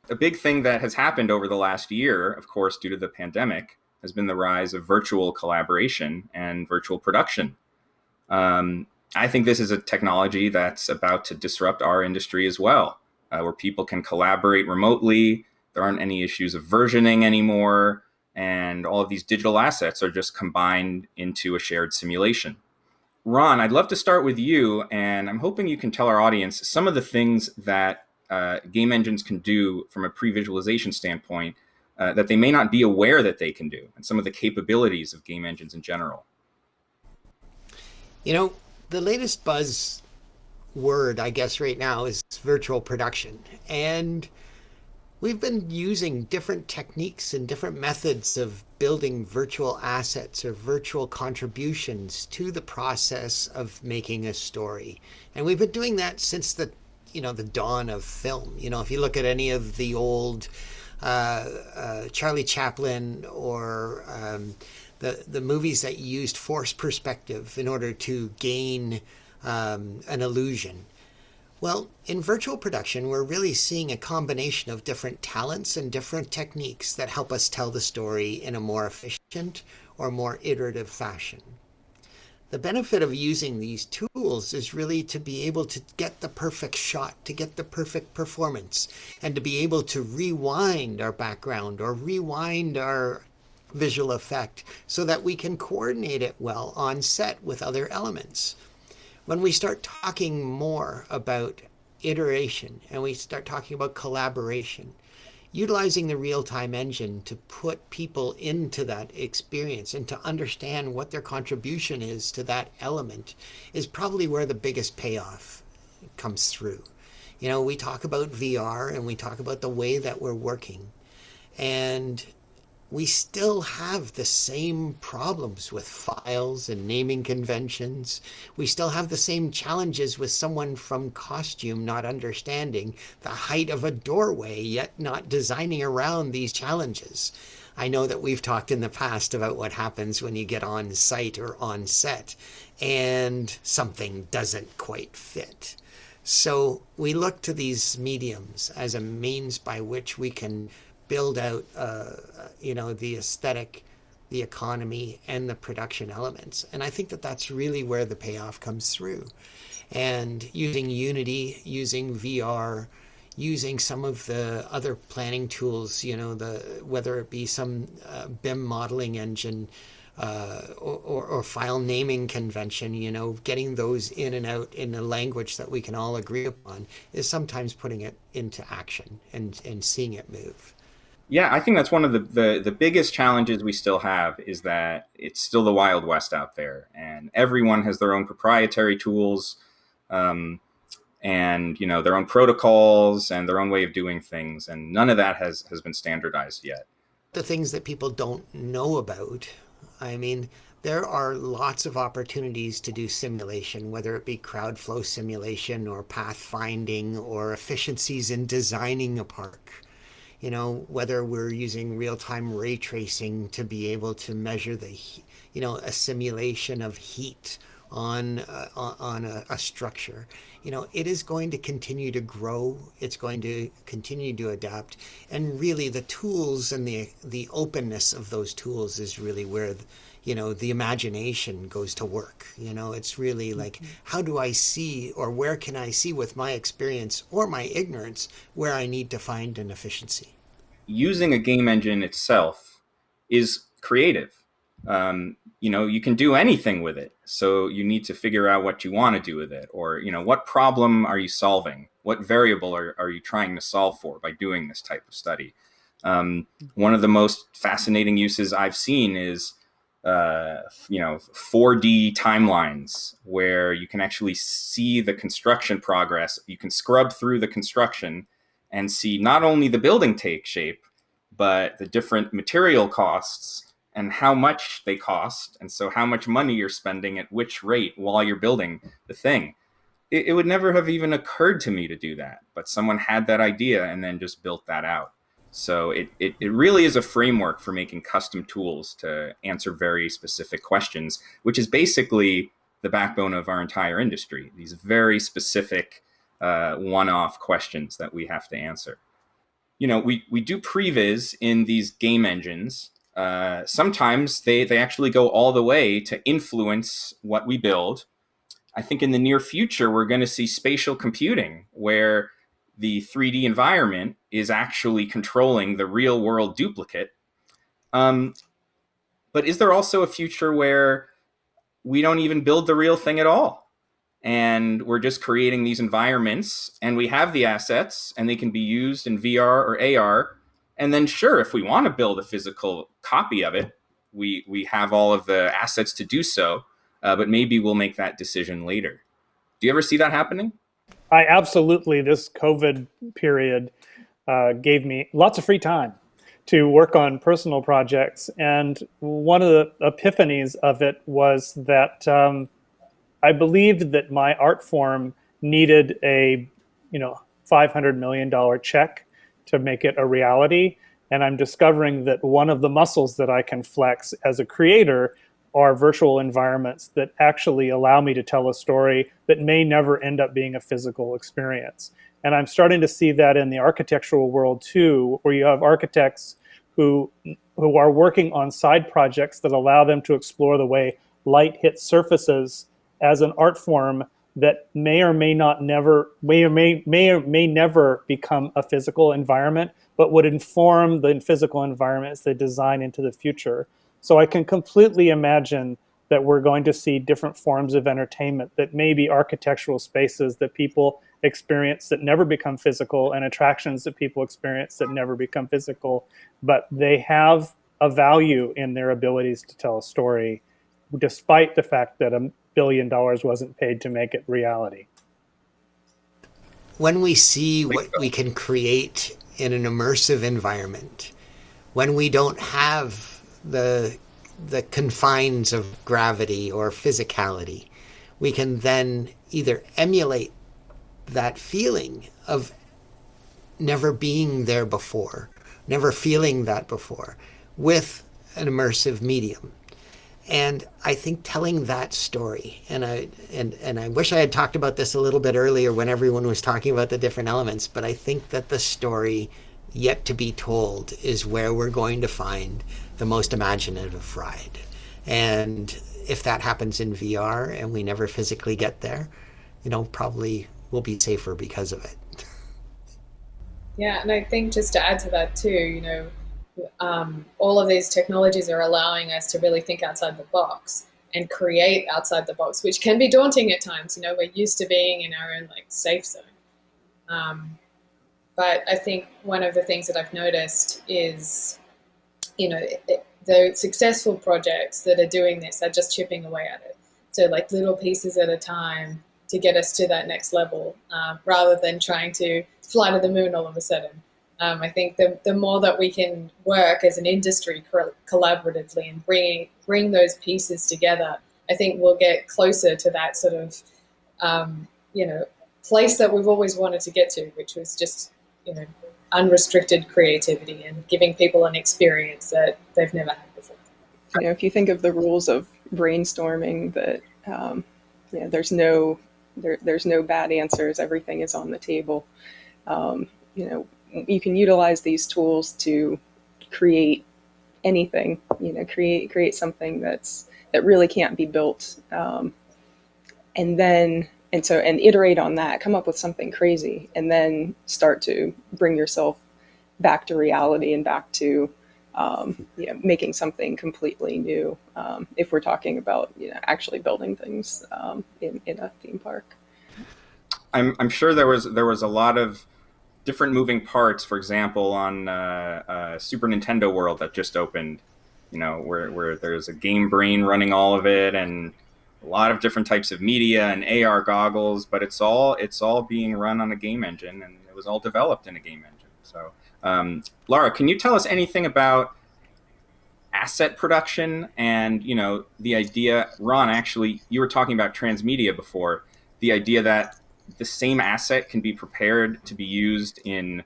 A big thing that has happened over the last year, of course, due to the pandemic, has been the rise of virtual collaboration and virtual production. I think this is a technology that's about to disrupt our industry as well, where people can collaborate remotely. There aren't any issues of versioning anymore, and all of these digital assets are just combined into a shared simulation. Ron, I'd love to start with you, and I'm hoping you can tell our audience some of the things that game engines can do from a pre-visualization standpoint that they may not be aware that they can do, and some of the capabilities of game engines in general. The latest buzz word, I guess, right now is virtual production. And we've been using different techniques and different methods of building virtual assets or virtual contributions to the process of making a story. And we've been doing that since the the dawn of film. If you look at any of the old Charlie Chaplin or the movies that used forced perspective in order to gain an illusion. Well, in virtual production, we're really seeing a combination of different talents and different techniques that help us tell the story in a more efficient or more iterative fashion. The benefit of using these tools is really to be able to get the perfect shot, to get the perfect performance, and to be able to rewind our background or rewind our visual effect so that we can coordinate it well on set with other elements. When we start talking more about iteration and we start talking about collaboration, utilizing the real-time engine to put people into that experience and to understand what their contribution is to that element is probably where the biggest payoff comes through. We talk about VR and we talk about the way that we're working, and we still have the same problems with files and naming conventions. We still have the same challenges with someone from costume not understanding the height of a doorway, yet not designing around these challenges. I know that we've talked in the past about what happens when you get on site or on set and something doesn't quite fit. So we look to these mediums as a means by which we can build out, the aesthetic, the economy, and the production elements. And I think that that's really where the payoff comes through. And using Unity, using VR, using some of the other planning tools, whether it be some BIM modeling engine or file naming convention, getting those in and out in a language that we can all agree upon is sometimes putting it into action and seeing it move. Yeah, I think that's one of the biggest challenges we still have is that it's still the Wild West out there, and everyone has their own proprietary tools, and their own protocols and their own way of doing things, and none of that has been standardized yet. The things that people don't know about, there are lots of opportunities to do simulation, whether it be crowd flow simulation or pathfinding or efficiencies in designing a park. Whether we're using real-time ray tracing to be able to measure a simulation of heat on a structure. It is going to continue to grow. It's going to continue to adapt. And really the tools and the openness of those tools is really where, the imagination goes to work. It's really like, how do I see, or where can I see with my experience or my ignorance where I need to find an efficiency? Using a game engine itself is creative. You can do anything with it. So you need to figure out what you want to do with it, or, what problem are you solving? What variable are you trying to solve for by doing this type of study? One of the most fascinating uses I've seen is 4D timelines where you can actually see the construction progress. You can scrub through the construction and see not only the building take shape, but the different material costs and how much they cost. And so how much money you're spending at which rate while you're building the thing. It would never have even occurred to me to do that, but someone had that idea and then just built that out. So it really is a framework for making custom tools to answer very specific questions, which is basically the backbone of our entire industry. These very specific one-off questions that we have to answer. We do previs in these game engines. Sometimes they actually go all the way to influence what we build. I think in the near future, we're going to see spatial computing where the 3D environment is actually controlling the real world duplicate. But is there also a future where we don't even build the real thing at all? And we're just creating these environments and we have the assets and they can be used in VR or AR. And then sure, if we want to build a physical copy of it, we have all of the assets to do so, but maybe we'll make that decision later. Do you ever see that happening? I absolutely, this COVID period gave me lots of free time to work on personal projects. And one of the epiphanies of it was that I believed that my art form needed a $500 million check to make it a reality. And I'm discovering that one of the muscles that I can flex as a creator are virtual environments that actually allow me to tell a story that may never end up being a physical experience. And I'm starting to see that in the architectural world too, where you have architects who are working on side projects that allow them to explore the way light hits surfaces as an art form that may or may never become a physical environment, but would inform the physical environments they design into the future. So I can completely imagine that we're going to see different forms of entertainment that may be architectural spaces that people experience that never become physical, and attractions that people experience that never become physical, but they have a value in their abilities to tell a story, despite the fact that $1 billion wasn't paid to make it reality. When we see what we can create in an immersive environment, when we don't have the confines of gravity or physicality, we can then either emulate that feeling of never being there before, never feeling that before, with an immersive medium. And I think telling that story, and I wish I had talked about this a little bit earlier when everyone was talking about the different elements, but I think that the story yet to be told is where we're going to find the most imaginative ride. And if that happens in VR and we never physically get there, probably we'll be safer because of it. Yeah, and I think just to add to that too, all of these technologies are allowing us to really think outside the box and create outside the box, which can be daunting at times. We're used to being in our own safe zone. But I think one of the things that I've noticed is, the successful projects that are doing this are just chipping away at it. So little pieces at a time to get us to that next level, rather than trying to fly to the moon all of a sudden. I think the more that we can work as an industry collaboratively and bring those pieces together, I think we'll get closer to that sort of, place that we've always wanted to get to, which was just, unrestricted creativity and giving people an experience that they've never had before. If you think of the rules of brainstorming, that there's no bad answers. Everything is on the table. You can utilize these tools to create anything. Create something that really can't be built, and iterate on that, come up with something crazy, and then start to bring yourself back to reality and back to making something completely new. If we're talking about actually building things in a theme park, I'm sure there was a lot of different moving parts. For example, on Super Nintendo World that just opened, where there's a game brain running all of it, and a lot of different types of media and AR goggles, but it's all being run on a game engine, and it was all developed in a game engine. So, Laura, can you tell us anything about asset production and the idea? Ron, actually, you were talking about transmedia before. The idea that the same asset can be prepared to be used in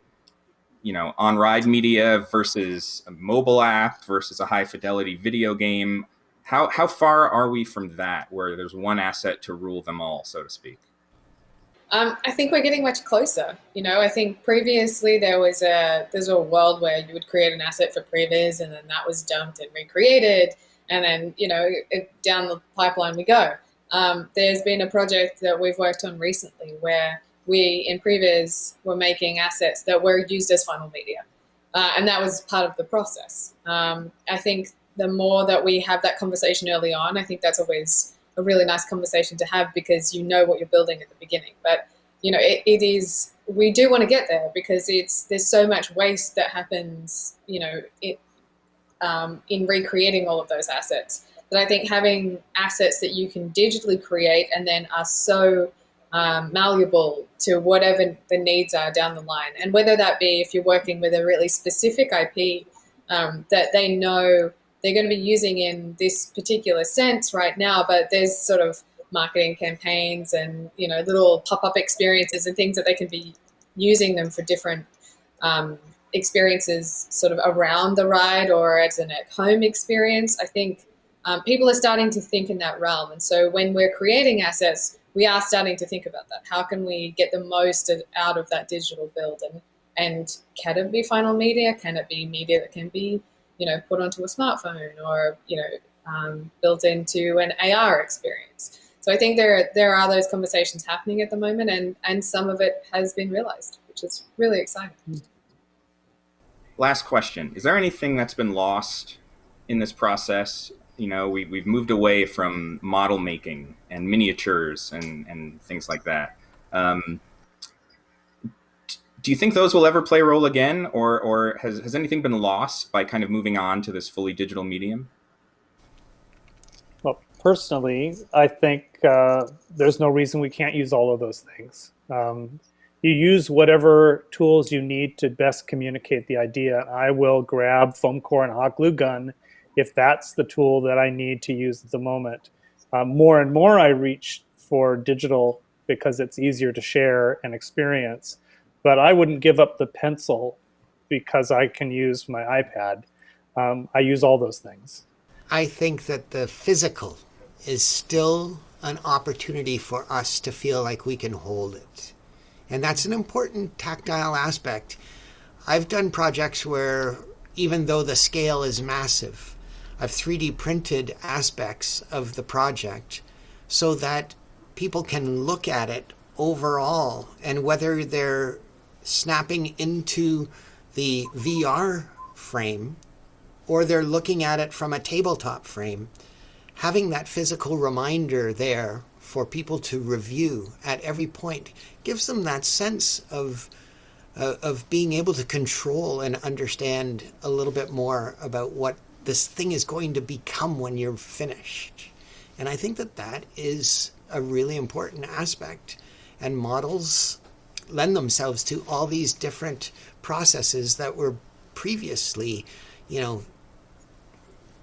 on-ride media versus a mobile app versus a high-fidelity video game. How far are we from that, where there's one asset to rule them all, so to speak? I think we're getting much closer. I think previously there's a world where you would create an asset for previs, and then that was dumped and recreated, and then down the pipeline we go. There's been a project that we've worked on recently where we in previs were making assets that were used as final media, and that was part of the process. I think the more that we have that conversation early on, I think that's always a really nice conversation to have, because what you're building at the beginning. But we do want to get there, because there's so much waste that happens in recreating all of those assets, that I think having assets that you can digitally create and then are so malleable to whatever the needs are down the line, and whether that be if you're working with a really specific IP that they know they're going to be using in this particular sense right now, but there's sort of marketing campaigns and, little pop-up experiences and things that they can be using them for different experiences sort of around the ride or as an at-home experience. I think people are starting to think in that realm. And so when we're creating assets, we are starting to think about that. How can we get the most out of that digital build? And can it be final media? Can it be media that can be, put onto a smartphone or, built into an AR experience? So I think there are those conversations happening at the moment, and some of it has been realized, which is really exciting. Last question. Is there anything that's been lost in this process? We've moved away from model making and miniatures and things like that. Do you think those will ever play a role again, or has anything been lost by kind of moving on to this fully digital medium? Well, personally, I think there's no reason we can't use all of those things. You use whatever tools you need to best communicate the idea. I will grab foam core and a hot glue gun if that's the tool that I need to use at the moment. More and more I reach for digital because it's easier to share and experience. But I wouldn't give up the pencil because I can use my iPad. I use all those things. I think that the physical is still an opportunity for us to feel like we can hold it. And that's an important tactile aspect. I've done projects where, even though the scale is massive, I've 3D printed aspects of the project so that people can look at it overall, and whether they're snapping into the VR frame or they're looking at it from a tabletop frame, having that physical reminder there for people to review at every point gives them that sense of being able to control and understand a little bit more about what this thing is going to become when you're finished. And I think that is a really important aspect. And models lend themselves to all these different processes that were previously,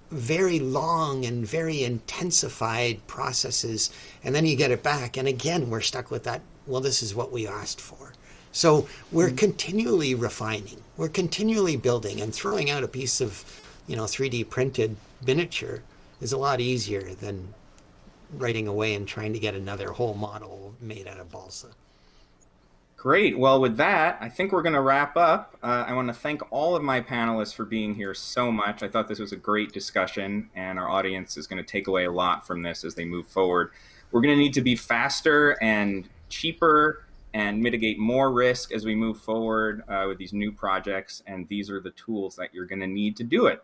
very long and very intensified processes. And then you get it back. And again, we're stuck with that, well, this is what we asked for. So we're continually refining. We're continually building, and throwing out a piece of, 3D printed miniature is a lot easier than writing away and trying to get another whole model made out of balsa. Great. Well, with that, I think we're going to wrap up. I want to thank all of my panelists for being here so much. I thought this was a great discussion, and our audience is going to take away a lot from this as they move forward. We're going to need to be faster and cheaper and mitigate more risk as we move forward with these new projects, and these are the tools that you're going to need to do it.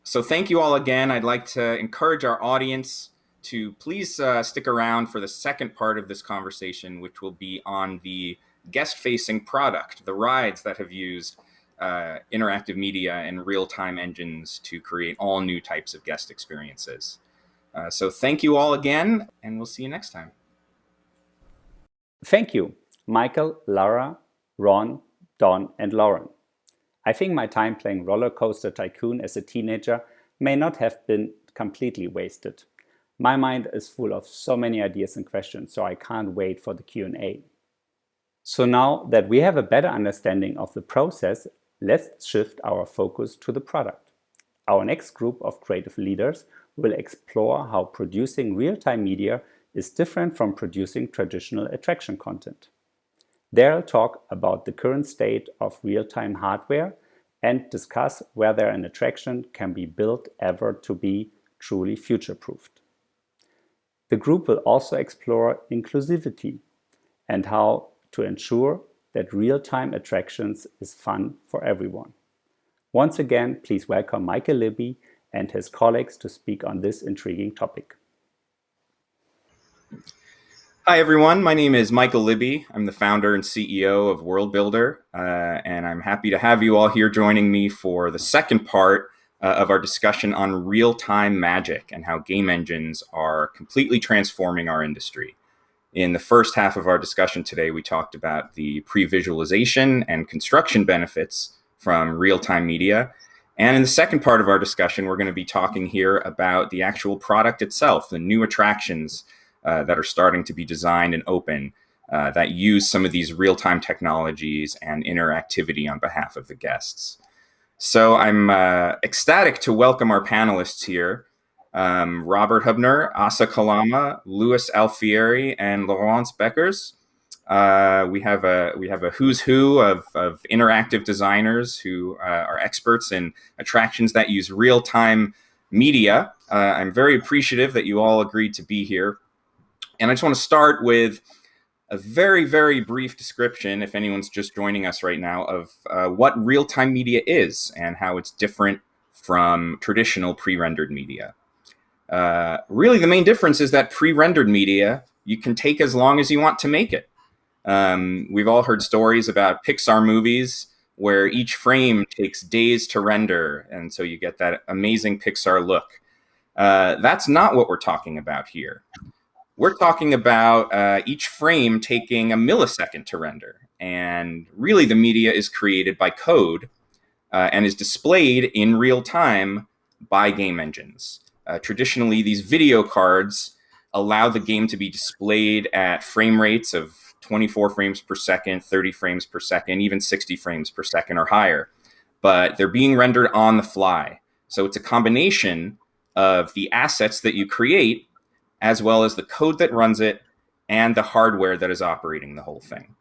So thank you all again. I'd like to encourage our audience to please stick around for the second part of this conversation, which will be on the guest-facing product, the rides that have used interactive media and real-time engines to create all new types of guest experiences. So thank you all again, and we'll see you next time. Thank you, Michael, Lara, Ron, Don, and Lauren. I think my time playing Roller Coaster Tycoon as a teenager may not have been completely wasted. My mind is full of so many ideas and questions, so I can't wait for the Q&A. So now that we have a better understanding of the process, let's shift our focus to the product. Our next group of creative leaders will explore how producing real-time media is different from producing traditional attraction content. They'll talk about the current state of real-time hardware and discuss whether an attraction can be built ever to be truly future-proofed. The group will also explore inclusivity and how to ensure that real-time attractions is fun for everyone. Once again, please welcome Michael Libby and his colleagues to speak on this intriguing topic. Hi, everyone. My name is Michael Libby. I'm the founder and CEO of World Builder, and I'm happy to have you all here joining me for the second part of our discussion on real-time magic and how game engines are completely transforming our industry. In the first half of our discussion today, we talked about the pre-visualization and construction benefits from real-time media. And in the second part of our discussion, we're going to be talking here about the actual product itself, the new attractions that are starting to be designed and open that use some of these real-time technologies and interactivity on behalf of the guests. So I'm ecstatic to welcome our panelists here, Robert Hubner, Asa Kalama, Louis Alfieri, and Laurence Beckers. We have a who's who of interactive designers who are experts in attractions that use real-time media. I'm very appreciative that you all agreed to be here. And I just want to start with a very, very brief description, if anyone's just joining us right now, of what real-time media is and how it's different from traditional pre-rendered media. Really, the main difference is that pre-rendered media, you can take as long as you want to make it. We've all heard stories about Pixar movies where each frame takes days to render, and so you get that amazing Pixar look. That's not what we're talking about here. We're talking about each frame taking a millisecond to render, and really the media is created by code and is displayed in real time by game engines. Traditionally, these video cards allow the game to be displayed at frame rates of 24 frames per second, 30 frames per second, even 60 frames per second or higher. But they're being rendered on the fly. So it's a combination of the assets that you create as well as the code that runs it and the hardware that is operating the whole thing.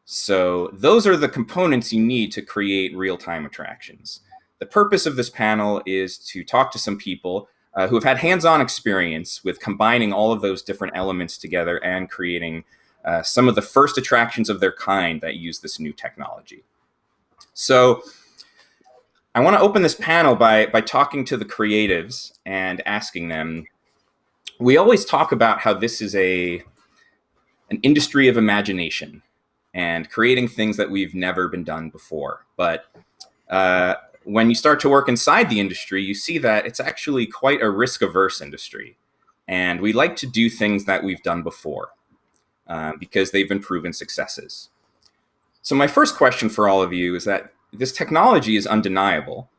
So those are the components you need to create real-time attractions. The purpose of this panel is to talk to some people who have had hands-on experience with combining all of those different elements together and creating some of the first attractions of their kind that use this new technology. So I want to open this panel by talking to the creatives and asking them, we always talk about how this is an industry of imagination and creating things that we've never been done before. But when you start to work inside the industry, you see that it's actually quite a risk-averse industry. And we like to do things that we've done before because they've been proven successes. So my first question for all of you is that this technology is undeniable,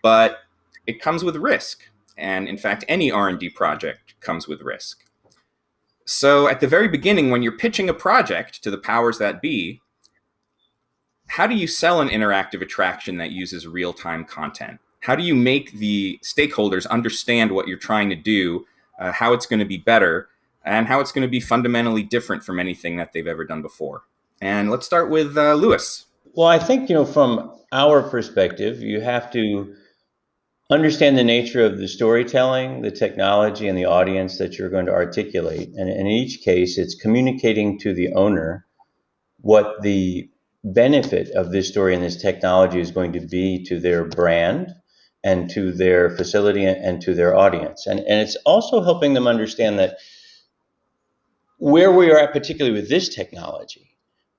but it comes with risk. And in fact, any R&D project comes with risk. So at the very beginning, when you're pitching a project to the powers that be, how do you sell an interactive attraction that uses real-time content? How do you make the stakeholders understand what you're trying to do, how it's going to be better, and how it's going to be fundamentally different from anything that they've ever done before? And let's start with Louis. Well, I think, from our perspective, you have to understand the nature of the storytelling, the technology, and the audience that you're going to articulate. And in each case, it's communicating to the owner what the benefit of this story and this technology is going to be to their brand and to their facility and to their audience. And it's also helping them understand that where we are at, particularly with this technology,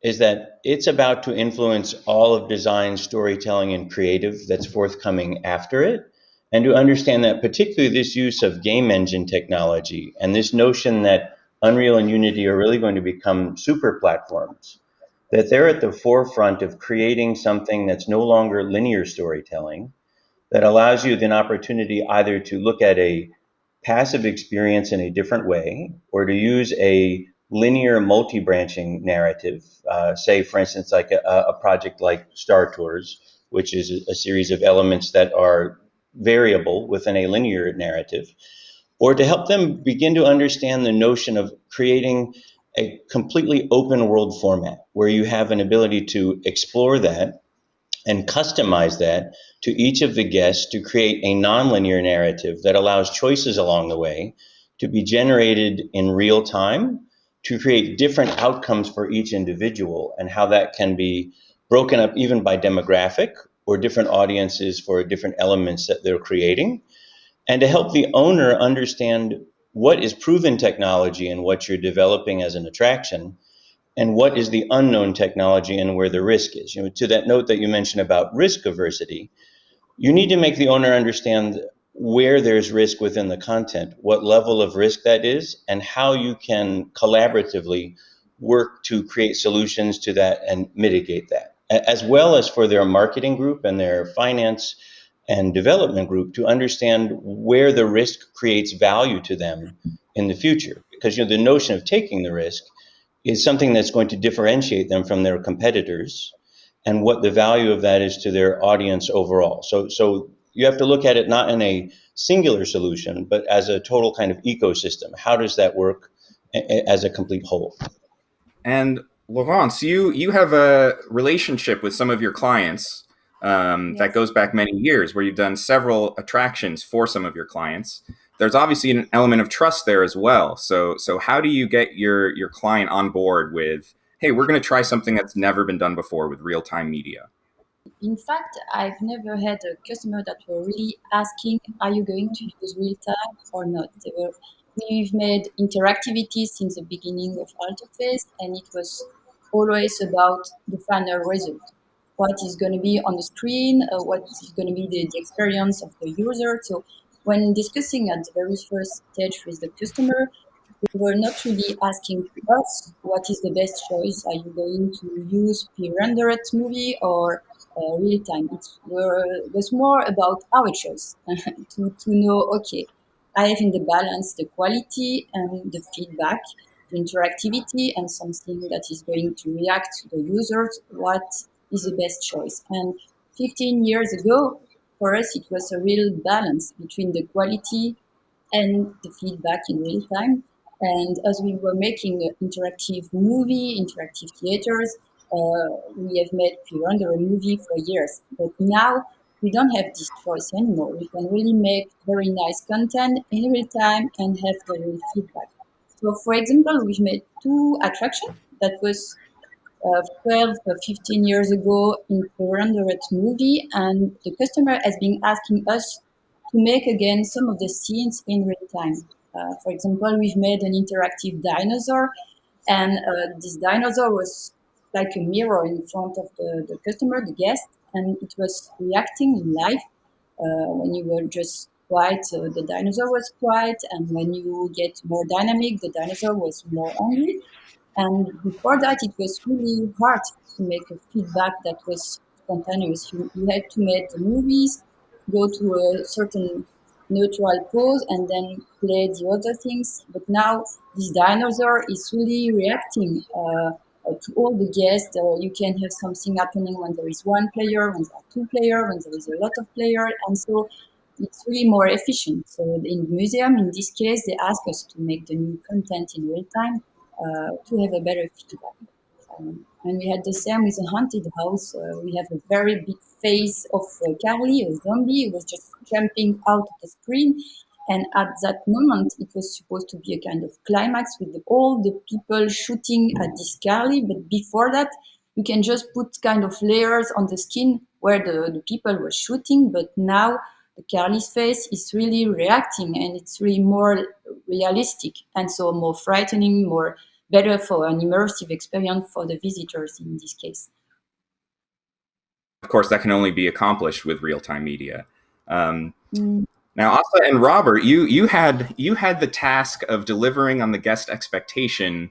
is that it's about to influence all of design, storytelling, and creative that's forthcoming after it. And to understand that particularly this use of game engine technology and this notion that Unreal and Unity are really going to become super platforms, that they're at the forefront of creating something that's no longer linear storytelling, that allows you an opportunity either to look at a passive experience in a different way or to use a linear multi-branching narrative, say, for instance, like a project like Star Tours, which is a series of elements that are variable within a linear narrative, or to help them begin to understand the notion of creating a completely open world format where you have an ability to explore that and customize that to each of the guests to create a nonlinear narrative that allows choices along the way to be generated in real time to create different outcomes for each individual, and how that can be broken up even by demographic or different audiences for different elements that they're creating, and to help the owner understand what is proven technology and what you're developing as an attraction, and what is the unknown technology and where the risk is. To that note that you mentioned about risk aversity, you need to make the owner understand where there's risk within the content, what level of risk that is, and how you can collaboratively work to create solutions to that and mitigate that, as well as for their marketing group and their finance and development group to understand where the risk creates value to them in the future. Because the notion of taking the risk is something that's going to differentiate them from their competitors, and what the value of that is to their audience overall. So you have to look at it not in a singular solution, but as a total kind of ecosystem. How does that work as a complete whole? And Laurence, you have a relationship with some of your clients that goes back many years, where you've done several attractions for some of your clients. There's obviously an element of trust there as well. So how do you get your client on board with, hey, we're going to try something that's never been done before with real-time media? In fact, I've never had a customer that were really asking, are you going to use real time or not? We've made interactivity since the beginning of Interface, and it was always about the final result. What is going to be on the screen, what is going to be the experience of the user. So when discussing at the very first stage with the customer, we were not really asking us what is the best choice. Are you going to use pre-rendered movie or real time? It was more about our choice to know, okay, I have in the balance the quality and the feedback, the interactivity, and something that is going to react to the users. What is the best choice? And 15 years ago, for us, it was a real balance between the quality and the feedback in real time. And as we were making interactive movie, interactive theaters, we have made pre-rendered movie for years. But now we don't have this choice anymore. We can really make very nice content in real time and have the real feedback. So, for example, we've made 2 attractions that was 12 or 15 years ago in pre-rendered movie, and the customer has been asking us to make again some of the scenes in real time. For example, we've made an interactive dinosaur, and this dinosaur was like a mirror in front of the customer, the guest, and it was reacting in live. When you were just quiet, the dinosaur was quiet, and when you get more dynamic, the dinosaur was more angry. And before that, it was really hard to make a feedback that was spontaneous. You had to make the movies, go to a certain neutral pose, and then play the other things. But now this dinosaur is really reacting to all the guests. You can have something happening when there is one player, when there are 2 players, when there is a lot of players, and so it's really more efficient. So in the museum, in this case, they ask us to make the new content in real time to have a better feedback. And we had the same with a haunted house. We have a very big face of Carly, a zombie, who was just jumping out of the screen. And at that moment, it was supposed to be a kind of climax with all the people shooting at this Carly. But before that, you can just put kind of layers on the skin where the people were shooting. But now the Carly's face is really reacting, and it's really more realistic, and so more frightening, more better for an immersive experience for the visitors in this case. Of course, that can only be accomplished with real-time media. Now, Asa and Robert, you had the task of delivering on the guest expectation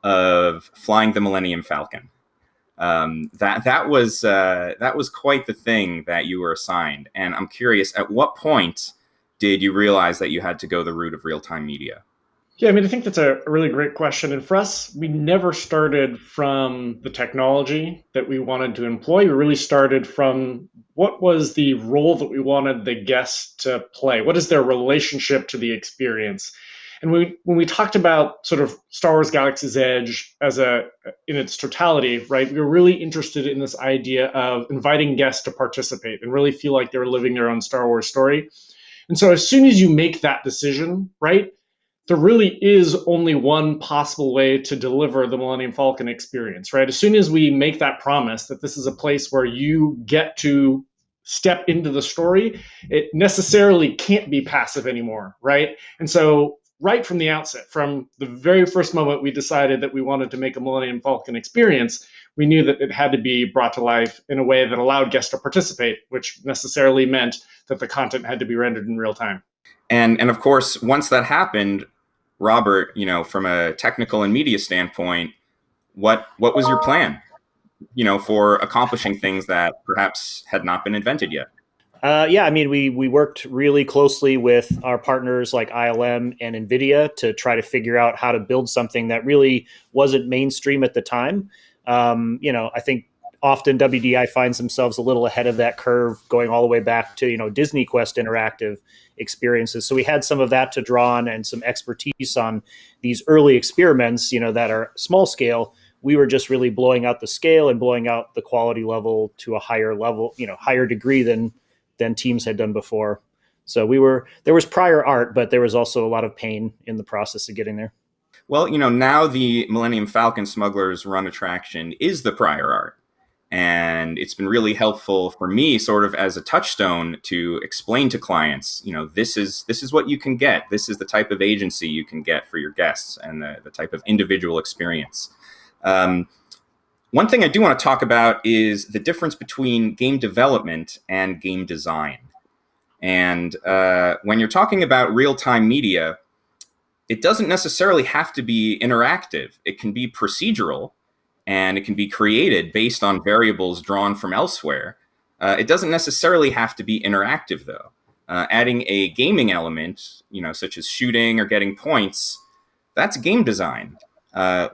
of flying the Millennium Falcon. That was quite the thing that you were assigned. And I'm curious, at what point did you realize that you had to go the route of real-time media? Yeah, I mean, I think that's a really great question. And for us, we never started from the technology that we wanted to employ. We really started from what was the role that we wanted the guest to play? What is their relationship to the experience? And when we talked about sort of Star Wars Galaxy's Edge in its totality, right, we were really interested in this idea of inviting guests to participate and really feel like they were living their own Star Wars story. And so as soon as you make that decision, right, there really is only one possible way to deliver the Millennium Falcon experience, right? As soon as we make that promise that this is a place where you get to step into the story, it necessarily can't be passive anymore, right? And so right from the outset, from the very first moment we decided that we wanted to make a Millennium Falcon experience, we knew that it had to be brought to life in a way that allowed guests to participate, which necessarily meant that the content had to be rendered in real time. And of course, once that happened, Robert, from a technical and media standpoint, what was your plan, for accomplishing things that perhaps had not been invented yet? Yeah, I mean, we worked really closely with our partners like ILM and NVIDIA to try to figure out how to build something that really wasn't mainstream at the time. I think often WDI finds themselves a little ahead of that curve, going all the way back to Disney Quest interactive experiences. So we had some of that to draw on and some expertise on these early experiments, that are small scale. We were just really blowing out the scale and blowing out the quality level to a higher level, higher degree than teams had done before. So there was prior art, but there was also a lot of pain in the process of getting there. Well, now the Millennium Falcon Smugglers Run attraction is the prior art. And it's been really helpful for me sort of as a touchstone to explain to clients, this is what you can get. This is the type of agency you can get for your guests and the type of individual experience. One thing I do want to talk about is the difference between game development and game design. And when you're talking about real-time media, it doesn't necessarily have to be interactive. It can be procedural, and it can be created based on variables drawn from elsewhere. It doesn't necessarily have to be interactive, though. Adding a gaming element, such as shooting or getting points, that's game design,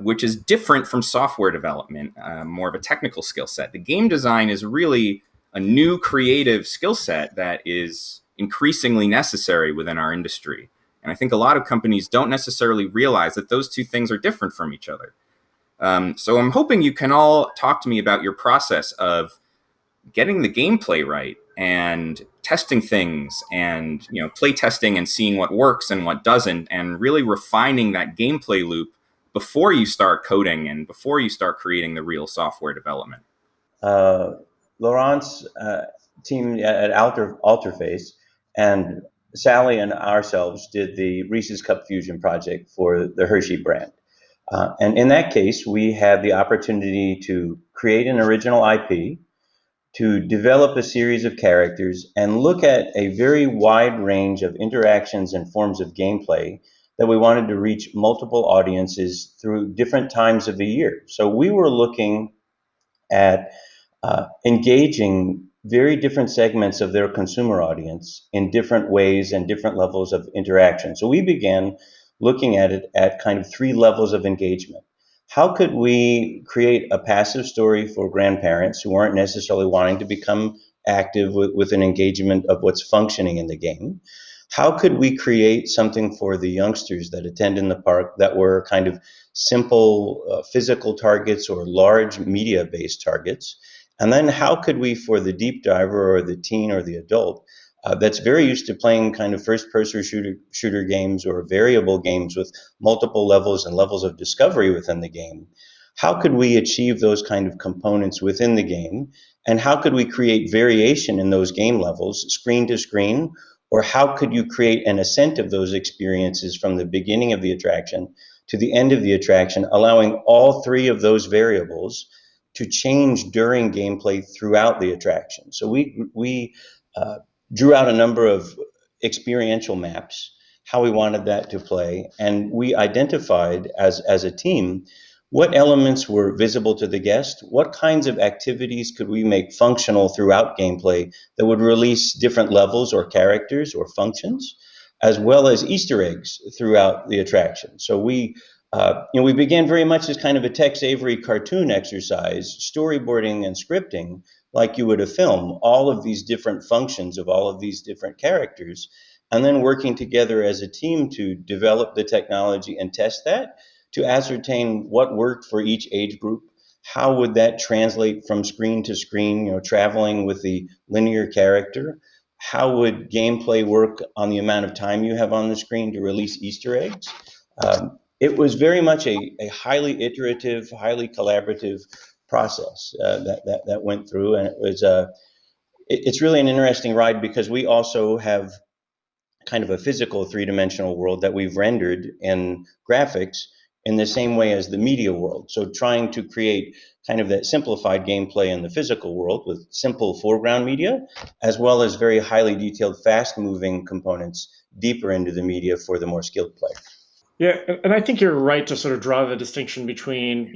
which is different from software development, more of a technical skill set. The game design is really a new creative skill set that is increasingly necessary within our industry. And I think a lot of companies don't necessarily realize that those two things are different from each other. So I'm hoping you can all talk to me about your process of getting the gameplay right and testing things and play testing and seeing what works and what doesn't, and really refining that gameplay loop before you start coding and before you start creating the real software development. Laurent's team at Alterface and Sally and ourselves did the Reese's Cup Fusion project for the Hershey brand. And in that case, we had the opportunity to create an original IP, to develop a series of characters, and look at a very wide range of interactions and forms of gameplay that we wanted to reach multiple audiences through different times of the year. So we were looking at engaging very different segments of their consumer audience in different ways and different levels of interaction. So we began looking at it at kind of three levels of engagement. How could we create a passive story for grandparents who aren't necessarily wanting to become active with an engagement of what's functioning in the game? How could we create something for the youngsters that attend in the park that were kind of simple physical targets or large media-based targets? And then how could we, for the deep diver or the teen or the adult that's very used to playing kind of first-person shooter games or variable games with multiple levels and levels of discovery within the game, how could we achieve those kind of components within the game? And how could we create variation in those game levels, screen to screen? Or how could you create an ascent of those experiences from the beginning of the attraction to the end of the attraction, allowing all three of those variables to change during gameplay throughout the attraction? So we drew out a number of experiential maps, how we wanted that to play, and we identified as a team what elements were visible to the guest, what kinds of activities could we make functional throughout gameplay that would release different levels or characters or functions, as well as Easter eggs throughout the attraction. So we began very much as kind of a Tex Avery cartoon exercise, storyboarding and scripting like you would a film, all of these different functions of all of these different characters, and then working together as a team to develop the technology and test that to ascertain what worked for each age group. How would that translate from screen to screen, traveling with the linear character? How would gameplay work on the amount of time you have on the screen to release Easter eggs? It was very much a highly iterative, highly collaborative process that went through, and it's really an interesting ride because we also have kind of a physical three-dimensional world that we've rendered in graphics in the same way as the media world. So trying to create kind of that simplified gameplay in the physical world with simple foreground media, as well as very highly detailed, fast-moving components deeper into the media for the more skilled player. Yeah, and I think you're right to sort of draw the distinction between,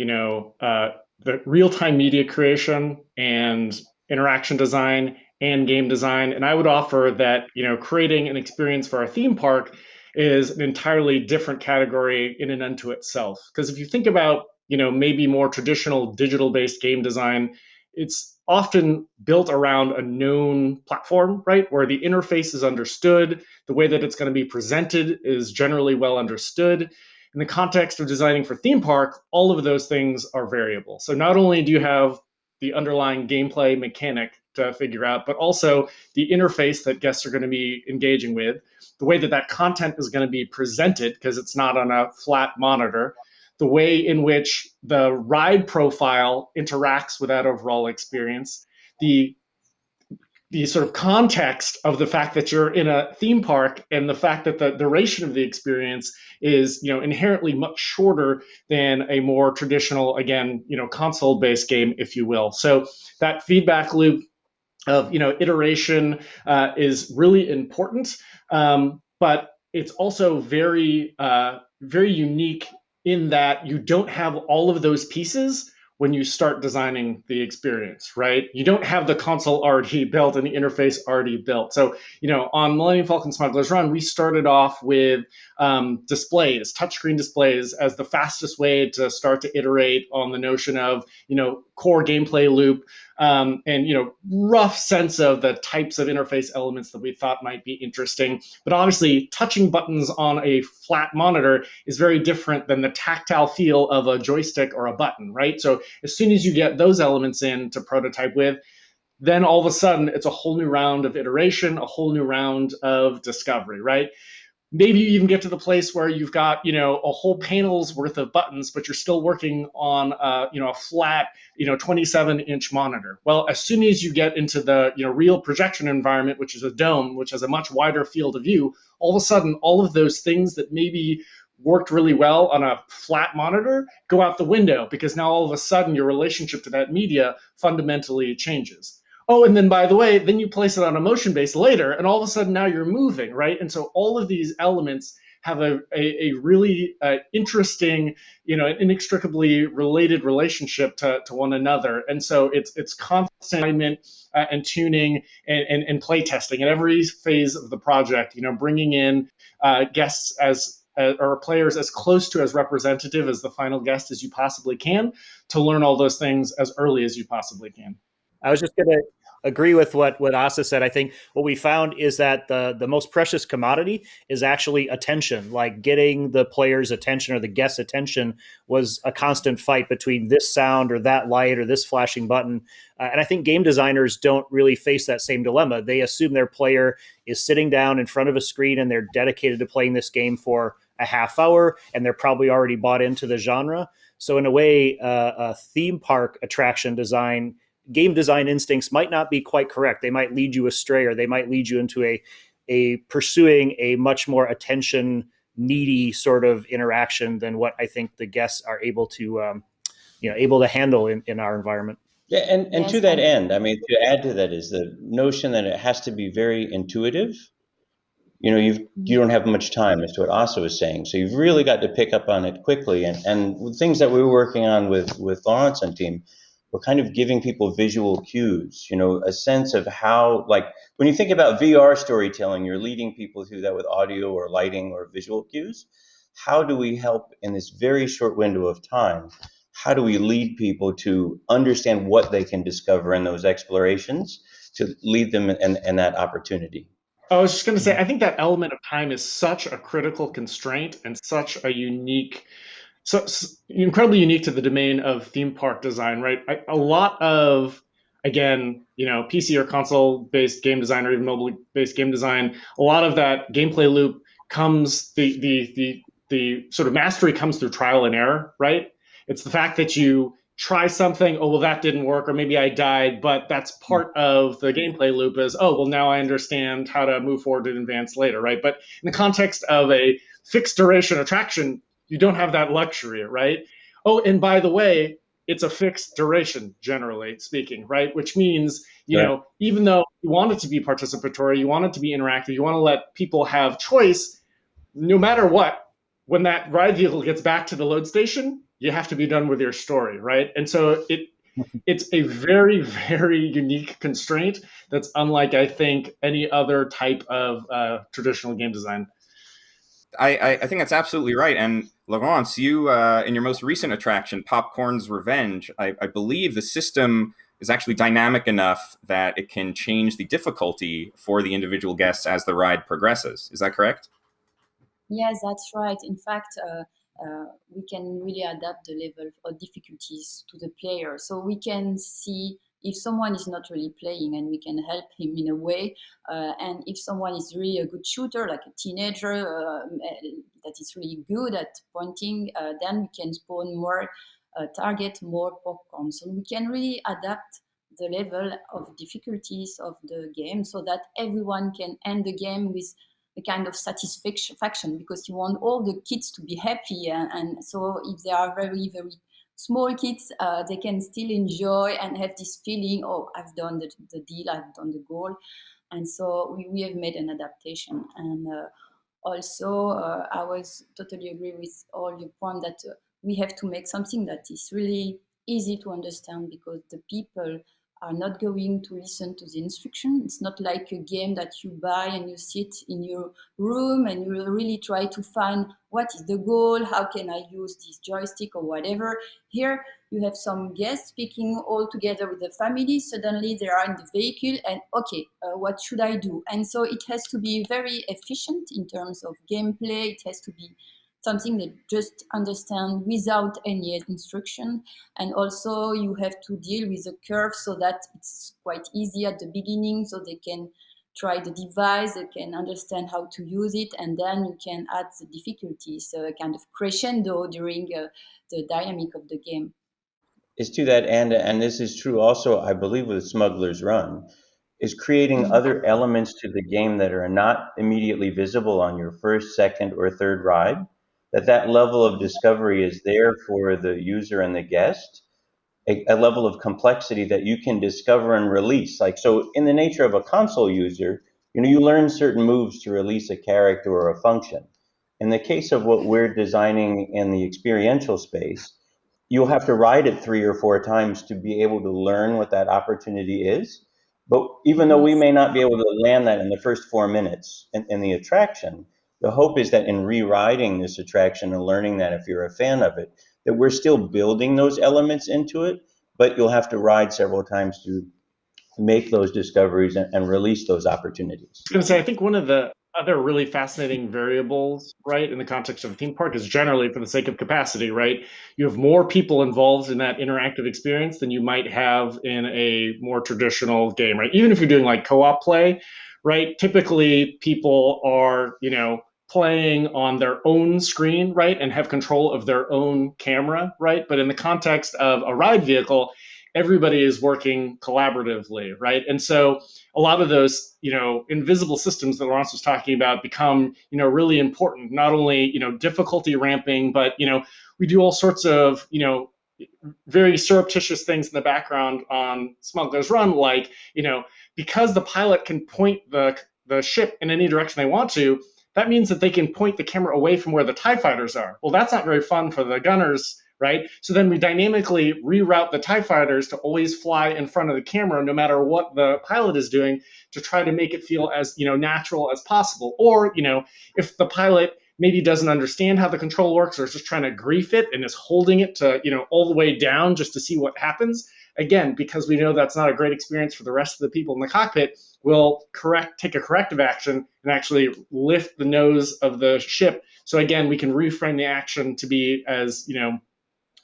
the real-time media creation and interaction design and game design. And I would offer that, creating an experience for our theme park is an entirely different category in and unto itself. Because if you think about, maybe more traditional digital-based game design, it's often built around a known platform, right? Where the interface is understood, the way that it's going to be presented is generally well understood. In the context of designing for theme park, all of those things are variable. So not only do you have the underlying gameplay mechanic to figure out, but also the interface that guests are going to be engaging with, the way that that content is going to be presented, because it's not on a flat monitor, the way in which the ride profile interacts with that overall experience, the sort of context of the fact that you're in a theme park and the fact that the duration of the experience is, inherently much shorter than a more traditional, again, console-based game, if you will. So that feedback loop of, iteration is really important, but it's also very, very unique in that you don't have all of those pieces when you start designing the experience, right? You don't have the console already built and the interface already built. So, on Millennium Falcon Smuggler's Run, we started off with displays, touchscreen displays, as the fastest way to start to iterate on the notion of, core gameplay loop, and rough sense of the types of interface elements that we thought might be interesting. But obviously, touching buttons on a flat monitor is very different than the tactile feel of a joystick or a button, right? So as soon as you get those elements in to prototype with, then all of a sudden it's a whole new round of iteration, a whole new round of discovery, right? Maybe you even get to the place where you've got, a whole panel's worth of buttons, but you're still working on, a flat, 27-inch monitor. Well, as soon as you get into the, real projection environment, which is a dome, which has a much wider field of view, all of a sudden, all of those things that maybe worked really well on a flat monitor go out the window, because now all of a sudden your relationship to that media fundamentally changes. Oh, and then by the way, then you place it on a motion base later, and all of a sudden now you're moving, right? And so all of these elements have a really interesting, inextricably related relationship to one another. And so it's constant alignment and tuning and play testing at every phase of the project, bringing in guests or players as close to as representative as the final guest as you possibly can, to learn all those things as early as you possibly can. I was just going to agree with what Asa said. I think what we found is that the most precious commodity is actually attention. Like getting the player's attention or the guest's attention was a constant fight between this sound or that light or this flashing button. And I think game designers don't really face that same dilemma. They assume their player is sitting down in front of a screen and they're dedicated to playing this game for a half hour, and they're probably already bought into the genre. So in a way, a theme park attraction design, game design instincts might not be quite correct. They might lead you astray, or they might lead you into a pursuing a much more attention needy sort of interaction than what I think the guests are able to handle in our environment. Yeah, and to that end, I mean, to add to that is the notion that it has to be very intuitive. You don't have much time, as to what Asa was saying, so you've really got to pick up on it quickly. And things that we were working on with Lawrence and team, we're kind of giving people visual cues, a sense of how, like when you think about VR storytelling, you're leading people through that with audio or lighting or visual cues. How do we help in this very short window of time? How do we lead people to understand what they can discover in those explorations to lead them in that opportunity? I was just going to say, I think that element of time is such a critical constraint and such a unique, so incredibly unique to the domain of theme park design, right? A lot of, again, PC or console-based game design, or even mobile-based game design, a lot of that gameplay loop comes, the sort of mastery comes through trial and error, right? It's the fact that you try something, oh, well, that didn't work, or maybe I died, but that's part of the gameplay loop is, oh, well, now I understand how to move forward and advance later, right? But in the context of a fixed duration attraction, you don't have that luxury, right? Oh, and by the way, it's a fixed duration, generally speaking, right? Which means, even though you want it to be participatory, you want it to be interactive, you want to let people have choice, no matter what, when that ride vehicle gets back to the load station, you have to be done with your story, right? And so it's a very, very unique constraint that's unlike, I think, any other type of traditional game design. I think that's absolutely right. And Laurence, you in your most recent attraction, Popcorn's Revenge, I believe the system is actually dynamic enough that it can change the difficulty for the individual guests as the ride progresses. Is that correct? Yes, that's right. In fact, we can really adapt the level of difficulties to the player. So we can see if someone is not really playing and we can help him in a way. And if someone is really a good shooter, like a teenager that is really good at pointing, then we can spawn more, target more popcorn. So we can really adapt the level of difficulties of the game so that everyone can end the game with a kind of satisfaction, because you want all the kids to be happy, and so if they are very, very small kids, they can still enjoy and have this feeling, oh, I've done the deal, I've done the goal. And so we have made an adaptation. And also, I was totally agree with all your point that we have to make something that is really easy to understand, because the people are not going to listen to the instruction. It's not like a game that you buy and you sit in your room and you really try to find what is the goal, how can I use this joystick or whatever. Here you have some guests speaking all together with the family. Suddenly they are in the vehicle and okay, what should I do? And so it has to be very efficient in terms of gameplay. It has to be something that just understand without any instruction. And also you have to deal with the curve so that it's quite easy at the beginning, so they can try the device, they can understand how to use it, and then you can add the difficulties, kind of crescendo during the dynamic of the game. Is to that end, and this is true also, I believe, with Smuggler's Run, is creating other elements to the game that are not immediately visible on your first, second, or third ride. That level of discovery is there for the user and the guest, a level of complexity that you can discover and release. Like, so in the nature of a console user, you learn certain moves to release a character or a function. In the case of what we're designing in the experiential space, you'll have to ride it 3 or 4 times to be able to learn what that opportunity is. But even though we may not be able to land that in the first 4 minutes in the attraction, the hope is that in re-riding this attraction and learning that if you're a fan of it, that we're still building those elements into it, but you'll have to ride several times to make those discoveries and release those opportunities. I was going to say, I think one of the other really fascinating variables, right, in the context of a theme park is generally for the sake of capacity, right? You have more people involved in that interactive experience than you might have in a more traditional game, right? Even if you're doing like co-op play, right? Typically people are, playing on their own screen, right, and have control of their own camera, right? But in the context of a ride vehicle, everybody is working collaboratively, right? And so a lot of those, invisible systems that Laurence was talking about become, really important. Not only, difficulty ramping, but, we do all sorts of, very surreptitious things in the background on Smuggler's Run, like, because the pilot can point the ship in any direction they want to, that means that they can point the camera away from where the TIE fighters are. Well, that's not very fun for the gunners, right? So then we dynamically reroute the TIE fighters to always fly in front of the camera, no matter what the pilot is doing, to try to make it feel as, natural as possible. Or, if the pilot maybe doesn't understand how the control works or is just trying to grief it and is holding it to, all the way down just to see what happens, again, because we know that's not a great experience for the rest of the people in the cockpit, we'll take a corrective action and actually lift the nose of the ship. So again, we can reframe the action to be as,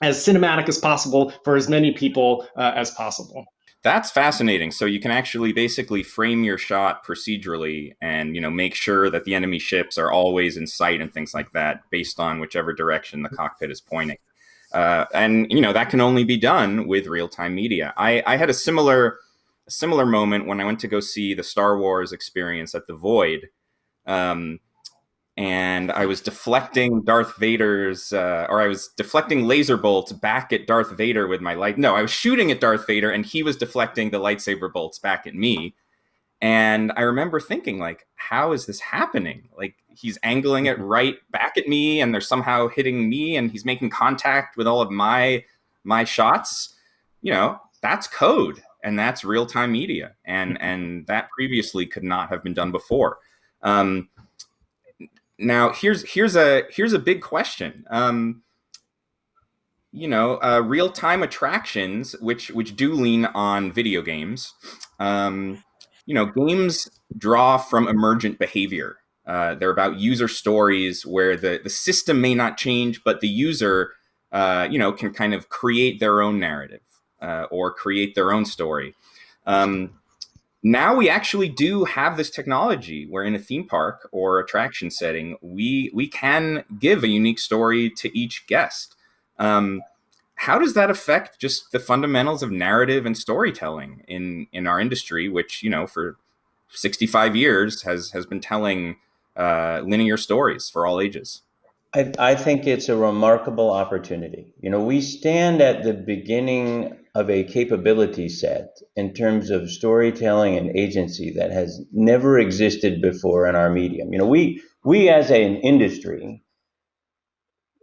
as cinematic as possible for as many people as possible. That's fascinating. So you can actually basically frame your shot procedurally and, make sure that the enemy ships are always in sight and things like that based on whichever direction the cockpit is pointing. And that can only be done with real-time media. I had a similar moment when I went to go see the Star Wars experience at the Void. And I was deflecting Darth Vader's, or I was deflecting laser bolts back at Darth Vader with my light. No, I was shooting at Darth Vader and he was deflecting the lightsaber bolts back at me. And I remember thinking, like, how is this happening? Like, he's angling it right back at me and they're somehow hitting me and he's making contact with all of my shots. that's code, and that's real-time media, and that previously could not have been done before. Now here's a big question. Real-time attractions, which do lean on video games. Games draw from emergent behavior. They're about user stories where the system may not change, but the user, can kind of create their own narrative or create their own story. Now we actually do have this technology where in a theme park or attraction setting, we can give a unique story to each guest. How does that affect just the fundamentals of narrative and storytelling in our industry, which, for 65 years has been telling linear stories for all ages? I think it's a remarkable opportunity. We stand at the beginning of a capability set in terms of storytelling and agency that has never existed before in our medium. We as an industry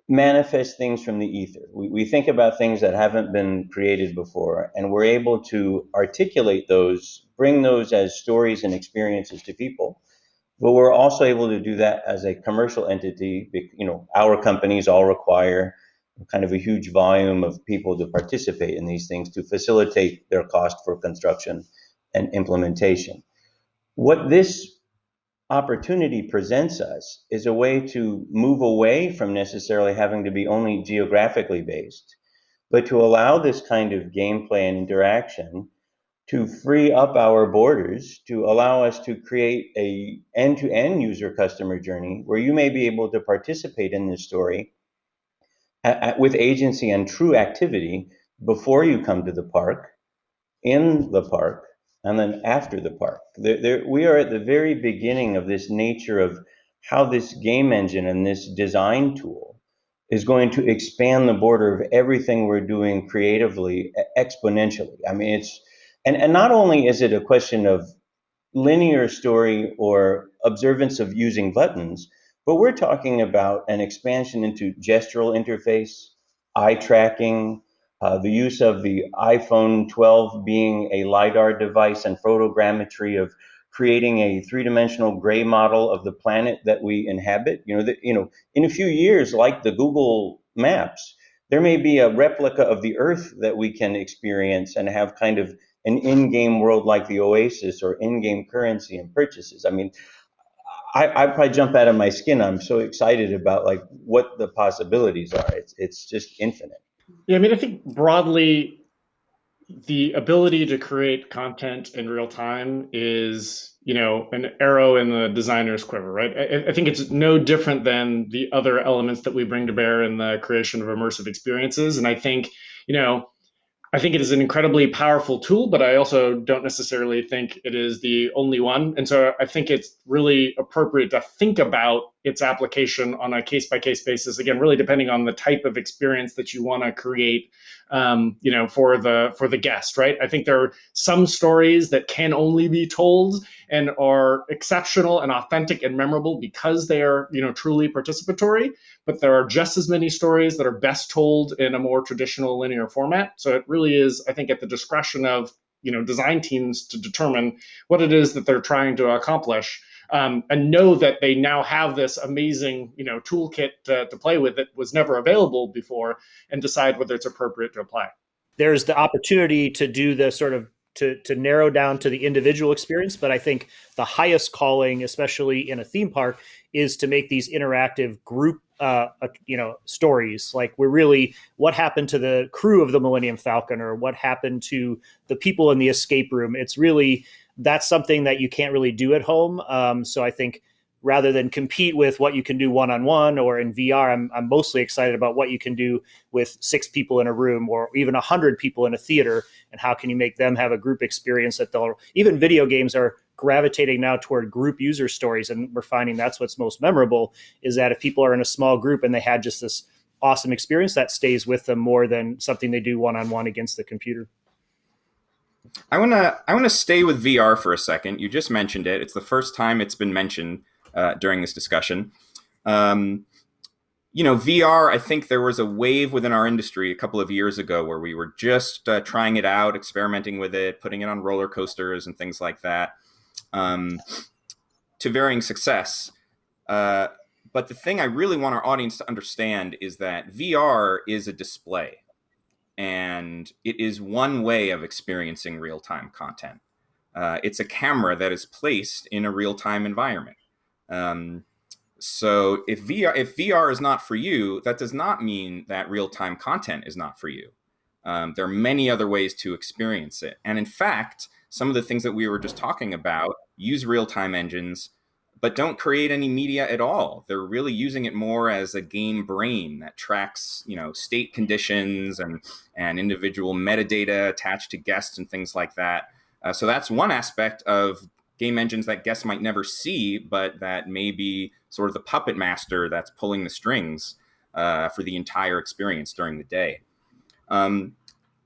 manifest things from the ether. We think about things that haven't been created before, and we're able to articulate those, bring those as stories and experiences to people. But we're also able to do that as a commercial entity. Our companies all require kind of a huge volume of people to participate in these things to facilitate their cost for construction and implementation. What this opportunity presents us is a way to move away from necessarily having to be only geographically based, but to allow this kind of gameplay and interaction to free up our borders, to allow us to create a end-to-end user customer journey where you may be able to participate in this story with agency and true activity before you come to the park, in the park, and then after the park. We are at the very beginning of this nature of how this game engine and this design tool is going to expand the border of everything we're doing creatively exponentially. I mean, and not only is it a question of linear story or observance of using buttons, but we're talking about an expansion into gestural interface, eye tracking, the use of the iPhone 12 being a LiDAR device and photogrammetry of creating a three-dimensional gray model of the planet that we inhabit. In a few years, like the Google Maps, there may be a replica of the Earth that we can experience and have kind of an in-game world like the Oasis or in-game currency and purchases. I mean, I probably jump out of my skin. I'm so excited about like what the possibilities are. It's just infinite. Yeah, I mean, I think broadly, the ability to create content in real time is, an arrow in the designer's quiver, right? I think it's no different than the other elements that we bring to bear in the creation of immersive experiences. And I think it is an incredibly powerful tool, but I also don't necessarily think it is the only one. And so I think it's really appropriate to think about its application on a case-by-case basis, again, really depending on the type of experience that you want to create, for the guest, right? I think there are some stories that can only be told and are exceptional and authentic and memorable because they are, truly participatory. But there are just as many stories that are best told in a more traditional linear format. So it really is, I think, at the discretion of design teams to determine what it is that they're trying to accomplish, and know that they now have this amazing toolkit to play with that was never available before, and decide whether it's appropriate to apply. There's the opportunity to do the sort of to narrow down to the individual experience, but I think the highest calling, especially in a theme park, is to make these interactive group stories. Like what happened to the crew of the Millennium Falcon, or what happened to the people in the escape room. That's something that you can't really do at home. So I think rather than compete with what you can do one-on-one or in VR, I'm mostly excited about what you can do with 6 people in a room or even 100 people in a theater, and how can you make them have a group experience that even video games are gravitating now toward group user stories. And we're finding that's what's most memorable, is that if people are in a small group and they had just this awesome experience, that stays with them more than something they do one-on-one against the computer. I want to stay with VR for a second. You just mentioned it. It's the first time it's been mentioned during this discussion. VR, I think there was a wave within our industry a couple of years ago where we were just trying it out, experimenting with it, putting it on roller coasters and things like that, to varying success. But the thing I really want our audience to understand is that VR is a display, and it is one way of experiencing real-time content. It's a camera that is placed in a real-time environment. So if VR is not for you, that does not mean that real-time content is not for you. There are many other ways to experience it. And in fact, some of the things that we were just talking about use real-time engines, but don't create any media at all. They're really using it more as a game brain that tracks, state conditions and individual metadata attached to guests and things like that. So that's one aspect of game engines that guests might never see, but that may be sort of the puppet master that's pulling the strings for the entire experience during the day. I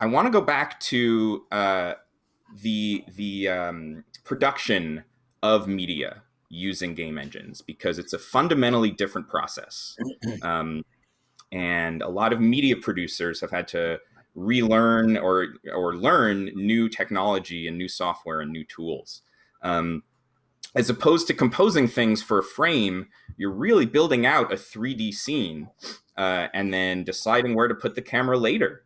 want to go back to the production of media using game engines, because it's a fundamentally different process. And a lot of media producers have had to relearn or learn new technology and new software and new tools. As opposed to composing things for a frame, you're really building out a 3D scene and then deciding where to put the camera later.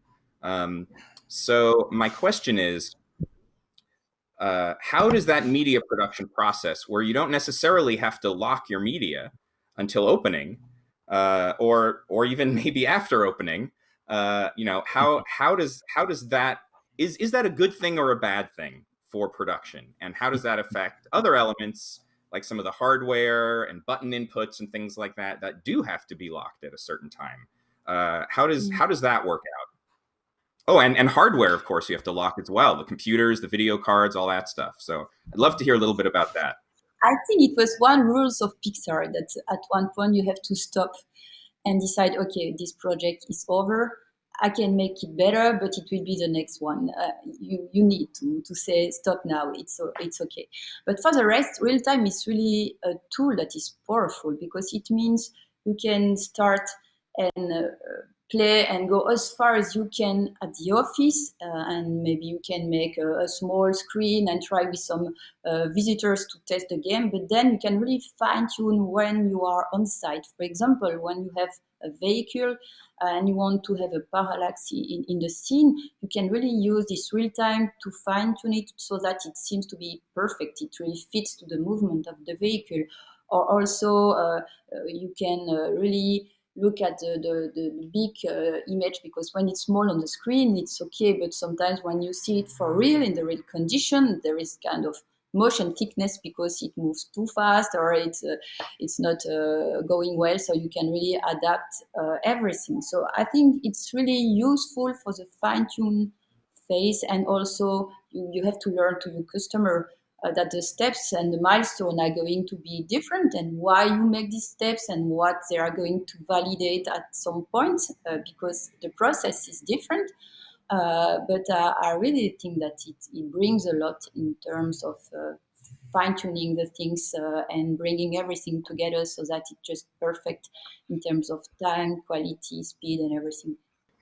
So my question is, how does that media production process, where you don't necessarily have to lock your media until opening, or even maybe after opening, how does that, is that a good thing or a bad thing for production? And how does that affect other elements, like some of the hardware and button inputs and things like that do have to be locked at a certain time? How does that work out? Oh, and hardware, of course, you have to lock as well. The computers, the video cards, all that stuff. So I'd love to hear a little bit about that. I think it was one rules of Pixar that at one point you have to stop and decide, okay, this project is over. I can make it better, but it will be the next one. You need to say stop now. It's okay. But for the rest, real time is really a tool that is powerful, because it means you can start and play and go as far as you can at the office, and maybe you can make a small screen and try with some visitors to test the game, but then you can really fine-tune when you are on site. For example, when you have a vehicle and you want to have a parallax in the scene, you can really use this real time to fine-tune it so that it seems to be perfect. It really fits to the movement of the vehicle. Or also you can really look at the big image, because when it's small on the screen, it's okay. But sometimes when you see it for real, in the real condition, there is kind of motion thickness because it moves too fast, or it's not going well. So you can really adapt everything. So I think it's really useful for the fine-tune phase. And also you have to learn to your customer that the steps and the milestone are going to be different, and why you make these steps and what they are going to validate at some point, because the process is different. But I really think that it brings a lot in terms of fine-tuning the things and bringing everything together so that it's just perfect in terms of time, quality, speed, and everything.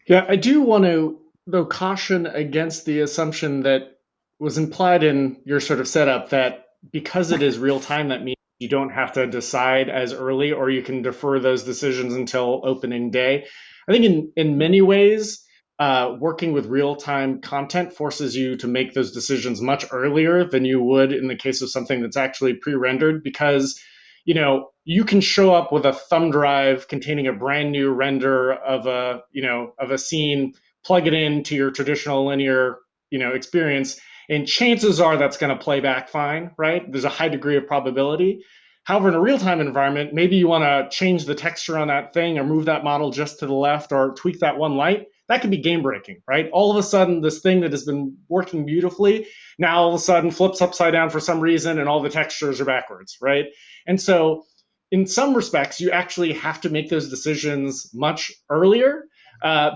Yeah, I do want to, though, caution against the assumption that was implied in your sort of setup that because it is real time, that means you don't have to decide as early, or you can defer those decisions until opening day. I think in many ways, working with real-time content forces you to make those decisions much earlier than you would in the case of something that's actually pre-rendered, because you can show up with a thumb drive containing a brand new render of a scene, plug it into your traditional linear experience, and chances are that's going to play back fine, right? There's a high degree of probability. However, in a real-time environment, maybe you want to change the texture on that thing or move that model just to the left or tweak that one light. That could be game-breaking, right? All of a sudden, this thing that has been working beautifully now all of a sudden flips upside down for some reason, and all the textures are backwards, right? And so in some respects, you actually have to make those decisions much earlier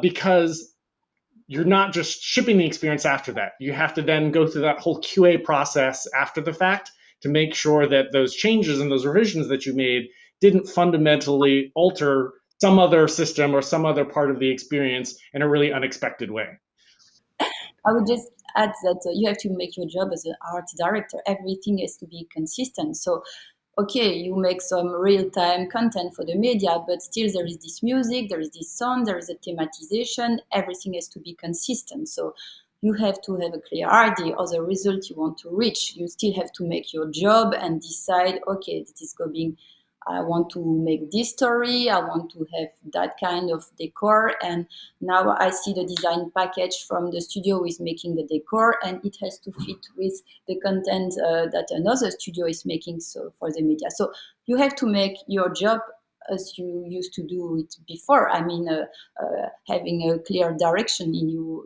because you're not just shipping the experience after that. You have to then go through that whole QA process after the fact to make sure that those changes and those revisions that you made didn't fundamentally alter some other system or some other part of the experience in a really unexpected way. I would just add that you have to make your job as an art director. Everything has to be consistent. So, okay, you make some real-time content for the media, but still there is this music, there is this sound, there is a thematization. Everything has to be consistent. So you have to have a clear idea of the result you want to reach. You still have to make your job and decide, okay, this is going, I want to make this story, I want to have that kind of decor, and now I see the design package from the studio who is making the decor, and it has to fit with the content that another studio is making so for the media. So you have to make your job as you used to do it before. I mean, having a clear direction in your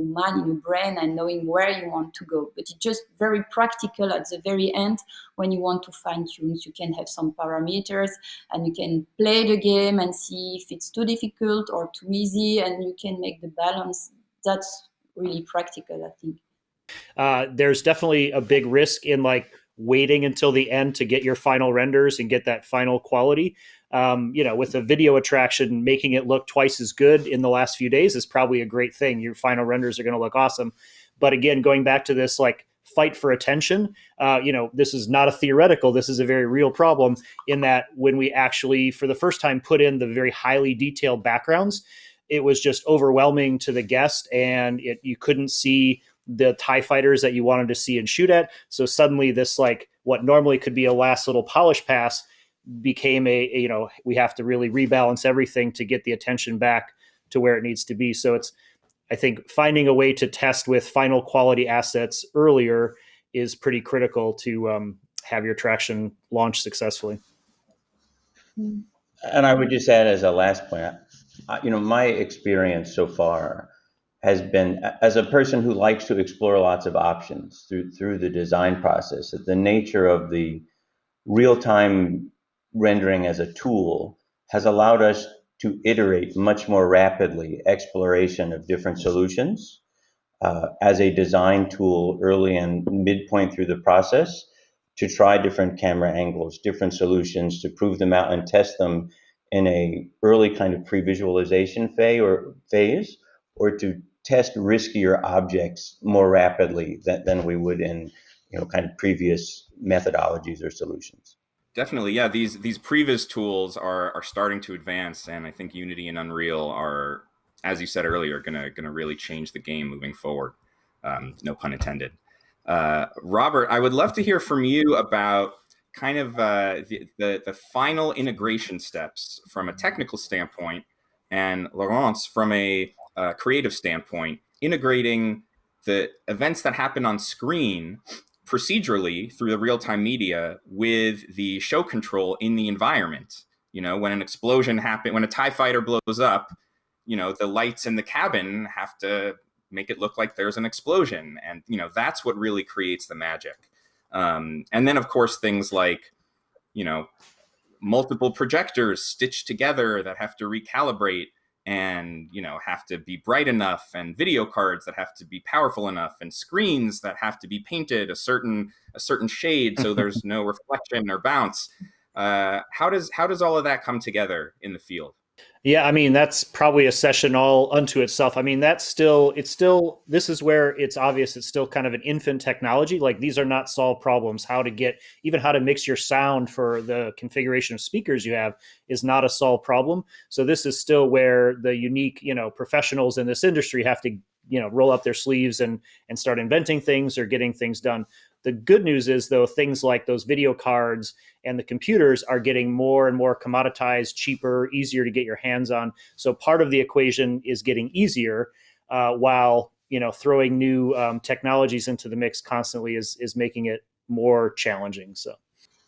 mind, in your brain, and knowing where you want to go. But it's just very practical at the very end when you want to fine tune. You can have some parameters, and you can play the game and see if it's too difficult or too easy, and you can make the balance. That's really practical, I think. There's definitely a big risk in like waiting until the end to get your final renders and get that final quality. With a video attraction, making it look twice as good in the last few days is probably a great thing. Your final renders are going to look awesome. But again, going back to this like fight for attention, this is not a theoretical, this is a very real problem in that when we actually, for the first time, put in the very highly detailed backgrounds, it was just overwhelming to the guest, and you couldn't see the TIE fighters that you wanted to see and shoot at. So suddenly this, like what normally could be a last little polish pass, became we have to really rebalance everything to get the attention back to where it needs to be. So I think finding a way to test with final quality assets earlier is pretty critical to have your attraction launch successfully. And I would just add as a last point, my experience so far has been, as a person who likes to explore lots of options through the design process, that the nature of the real-time rendering as a tool has allowed us to iterate much more rapidly exploration of different solutions as a design tool early and midpoint through the process, to try different camera angles, different solutions, to prove them out and test them in a early kind of pre-visualization phase, or to test riskier objects more rapidly than we would in kind of previous methodologies or solutions. Definitely, yeah. These previs tools are starting to advance, and I think Unity and Unreal are, as you said earlier, gonna really change the game moving forward. No pun intended. Robert, I would love to hear from you about kind of the final integration steps from a technical standpoint, and Laurence from a creative standpoint, integrating the events that happen on screen procedurally through the real-time media with the show control in the environment. When an explosion happens, when a TIE fighter blows up, the lights in the cabin have to make it look like there's an explosion. And, that's what really creates the magic. And then, of course, things like, multiple projectors stitched together that have to recalibrate and have to be bright enough, and video cards that have to be powerful enough, and screens that have to be painted a certain shade so there's no reflection or bounce. How does all of that come together in the field? Yeah, I mean, that's probably a session all unto itself. I mean, this is where it's obvious it's still kind of an infant technology. Like, these are not solved problems. How to mix your sound for the configuration of speakers you have is not a solved problem. So this is still where the unique, professionals in this industry have to, roll up their sleeves and start inventing things or getting things done. The good news is, though, things like those video cards and the computers are getting more and more commoditized, cheaper, easier to get your hands on. So part of the equation is getting easier, while throwing new technologies into the mix constantly is making it more challenging. So.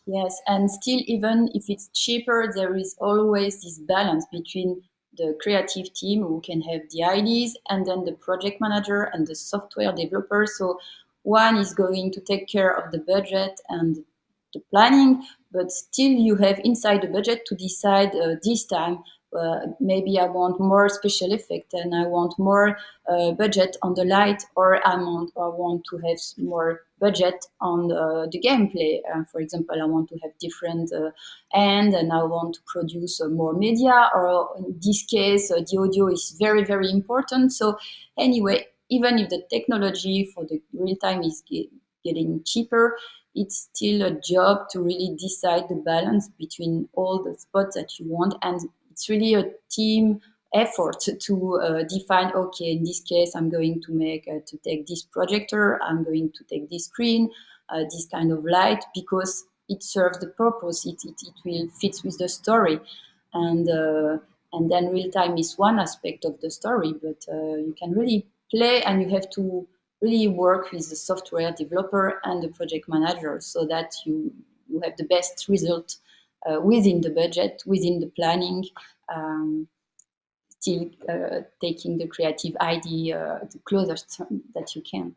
Yes, and still, even if it's cheaper, there is always this balance between the creative team who can have the ideas, and then the project manager and the software developer. So one is going to take care of the budget and the planning, but still you have inside the budget to decide this time maybe I want more special effect and I want more budget on the light, or I want to have more budget on the gameplay. For example, I want to have different and I want to produce more media, or in this case, the audio is very, very important. So anyway, even if the technology for the real time is getting cheaper, it's still a job to really decide the balance between all the spots that you want. And it's really a team effort to define, okay, in this case, I'm going to take this projector, I'm going to take this screen, this kind of light, because it serves the purpose, it will fit with the story. And then real time is one aspect of the story, but you can really play, and you have to really work with the software developer and the project manager so that you have the best result within the budget, within the planning, still taking the creative idea the closest that you can.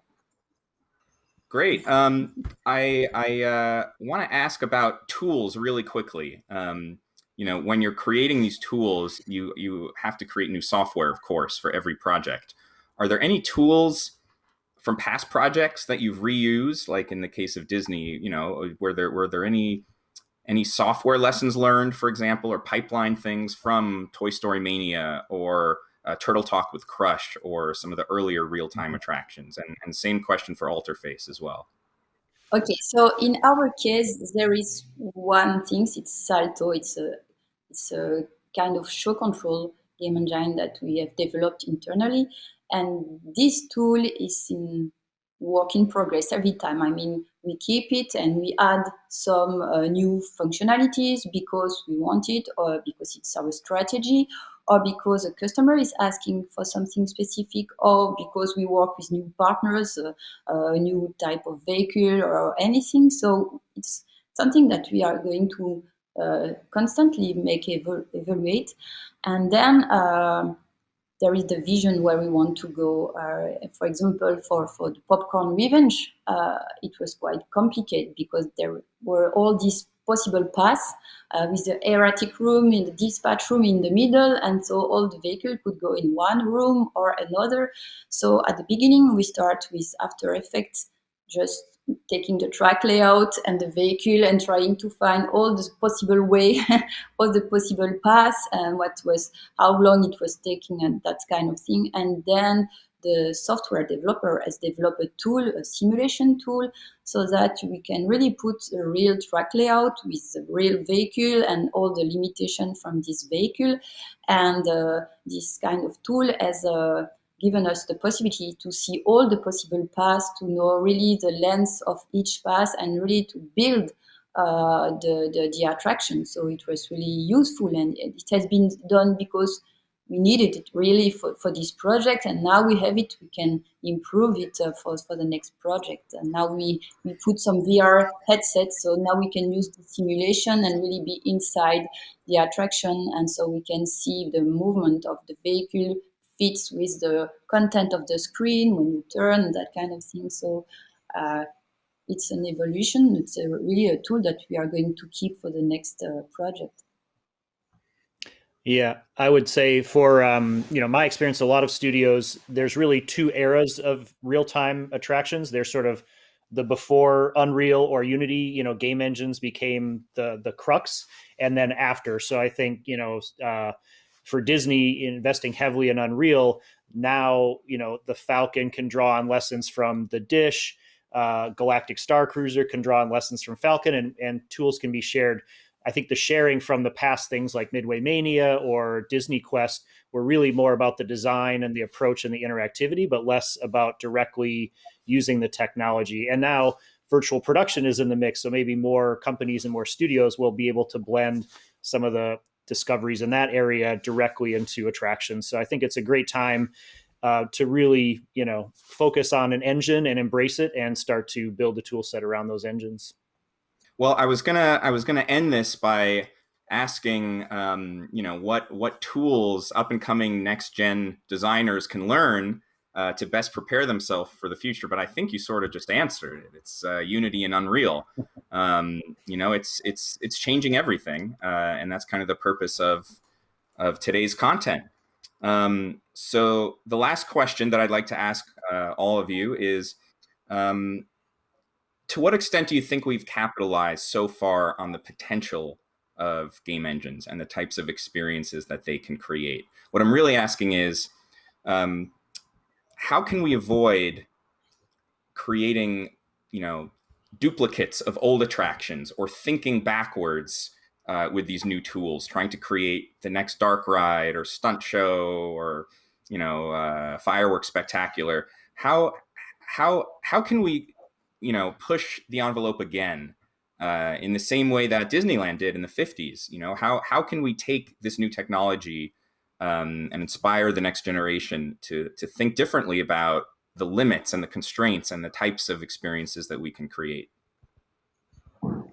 Great. I want to ask about tools really quickly. When you're creating these tools, you have to create new software, of course, for every project. Are there any tools from past projects that you've reused, like in the case of Disney? Were there any software lessons learned, for example, or pipeline things from Toy Story Mania or Turtle Talk with Crush or some of the earlier real-time attractions? And same question for Alterface as well. Okay, so in our case, there is one thing. It's Salto. It's a kind of show control game engine that we have developed internally, and this tool is in work in progress every time. I mean, we keep it and we add some new functionalities because we want it, or because it's our strategy, or because a customer is asking for something specific, or because we work with new partners, a new type of vehicle or anything. So it's something that we are going to constantly make evaluate. And then there is the vision where we want to go. For example, for the Popcorn Revenge, it was quite complicated because there were all these possible paths with the erratic room in the dispatch room in the middle, and so all the vehicle could go in one room or another. So at the beginning, we start with After Effects, just taking the track layout and the vehicle and trying to find all the possible way, all the possible paths, and how long it was taking, and that kind of thing. And then the software developer has developed a tool, a simulation tool, so that we can really put a real track layout with the real vehicle and all the limitation from this vehicle. And this kind of tool has given us the possibility to see all the possible paths, to know really the length of each path, and really to build the attraction. So it was really useful, and it has been done because we needed it really for this project, and now we have it, we can improve it for the next project. And now we put some VR headsets, so now we can use the simulation and really be inside the attraction, and so we can see the movement of the vehicle fits with the content of the screen when you turn, that kind of thing. So it's an evolution. It's really a tool that we are going to keep for the next project. Yeah, I would say for my experience, a lot of studios, there's really two eras of real-time attractions. There's sort of the before Unreal or Unity, game engines became the crux, and then after. So I think for Disney investing heavily in Unreal, now the Falcon can draw on lessons from the Dish. Galactic Star Cruiser can draw on lessons from Falcon, and tools can be shared. I think the sharing from the past things like Midway Mania or Disney Quest were really more about the design and the approach and the interactivity, but less about directly using the technology. And now virtual production is in the mix, so maybe more companies and more studios will be able to blend some of the discoveries in that area directly into attractions. So I think it's a great time to really, focus on an engine and embrace it and start to build a tool set around those engines. Well, I was gonna end this by asking, what tools up and coming next gen designers can learn to best prepare themselves for the future. But I think you sort of just answered it. It's Unity and Unreal. It's changing everything, and that's kind of the purpose of of today's content. So the last question that I'd like to ask all of you is, to what extent do you think we've capitalized so far on the potential of game engines and the types of experiences that they can create? What I'm really asking is, how can we avoid creating, duplicates of old attractions, or thinking backwards with these new tools, trying to create the next dark ride or stunt show or fireworks spectacular? How can we push the envelope again in the same way that Disneyland did in the 50s? How can we take this new technology and inspire the next generation to think differently about the limits and the constraints and the types of experiences that we can create?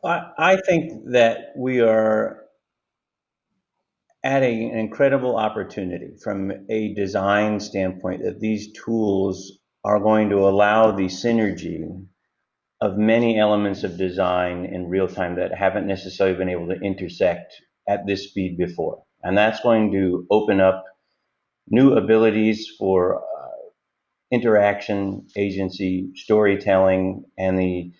I think that we are at an incredible opportunity from a design standpoint, that these tools are going to allow the synergy of many elements of design in real time that haven't necessarily been able to intersect at this speed before. And that's going to open up new abilities for interaction, agency, storytelling, and the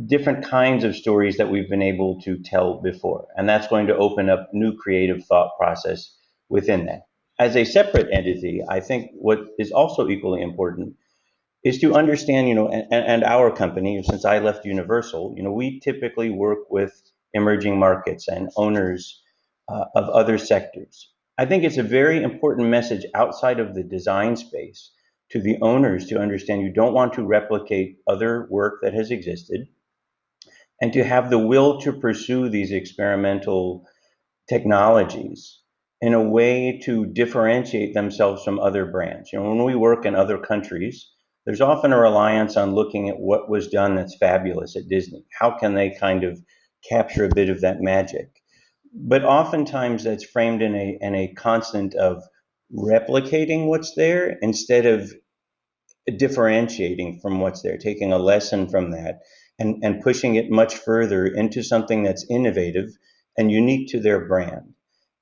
different kinds of stories that we've been able to tell before. And that's going to open up new creative thought process within that. As a separate entity, I think what is also equally important is to understand, and our company, since I left Universal, we typically work with emerging markets and owners of other sectors. I think it's a very important message outside of the design space to the owners to understand you don't want to replicate other work that has existed, and to have the will to pursue these experimental technologies in a way to differentiate themselves from other brands. When we work in other countries, there's often a reliance on looking at what was done that's fabulous at Disney. How can they kind of capture a bit of that magic? But oftentimes that's framed in a constant of replicating what's there instead of differentiating from what's there, taking a lesson from that and pushing it much further into something that's innovative and unique to their brand.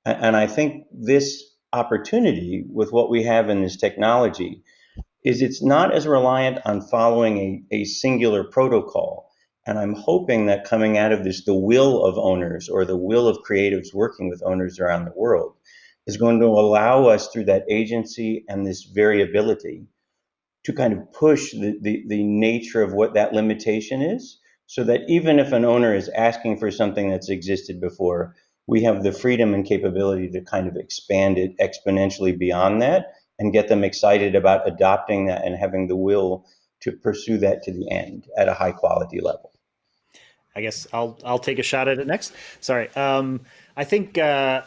And I think this opportunity with what we have in this technology is it's not as reliant on following a singular protocol. And I'm hoping that coming out of this, the will of owners or the will of creatives working with owners around the world is going to allow us through that agency and this variability to kind of push the nature of what that limitation is, so that even if an owner is asking for something that's existed before, we have the freedom and capability to kind of expand it exponentially beyond that and get them excited about adopting that and having the will to pursue that to the end at a high quality level. I guess I'll take a shot at it next. Sorry. I think, and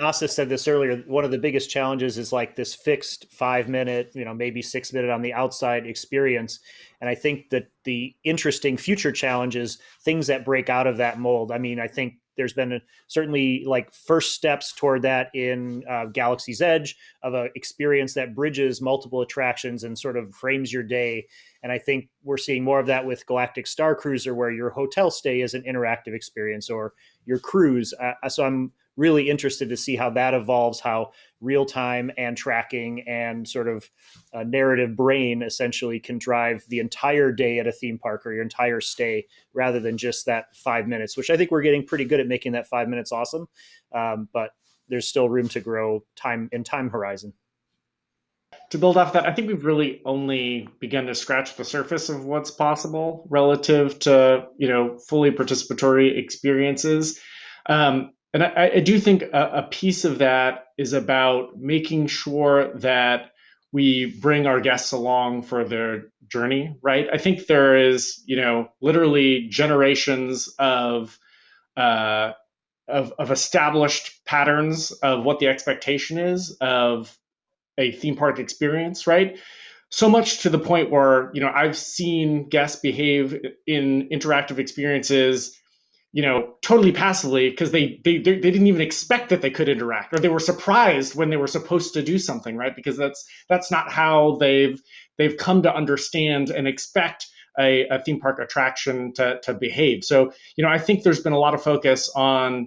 Asa said this earlier, one of the biggest challenges is like this fixed 5 minute, maybe 6 minute on the outside experience. And I think that the interesting future challenges, things that break out of that mold. I mean, I think there's been certainly like first steps toward that in Galaxy's Edge, of an experience that bridges multiple attractions and sort of frames your day. And I think we're seeing more of that with Galactic Star Cruiser, where your hotel stay is an interactive experience, or your cruise. So I'm really interested to see how that evolves, how real-time and tracking and sort of a narrative brain essentially can drive the entire day at a theme park or your entire stay, rather than just that 5 minutes, which I think we're getting pretty good at making that 5 minutes awesome. But there's still room to grow time horizon. To build off that, I think we've really only begun to scratch the surface of what's possible relative to, fully participatory experiences. And I do think a piece of that is about making sure that we bring our guests along for their journey, right? I think there is, literally generations of established patterns of what the expectation is of a theme park experience, right? So much to the point where, I've seen guests behave in interactive experiences, totally passively, because they didn't even expect that they could interact, or they were surprised when they were supposed to do something, right? Because that's not how they've come to understand and expect a theme park attraction to behave. So, I think there's been a lot of focus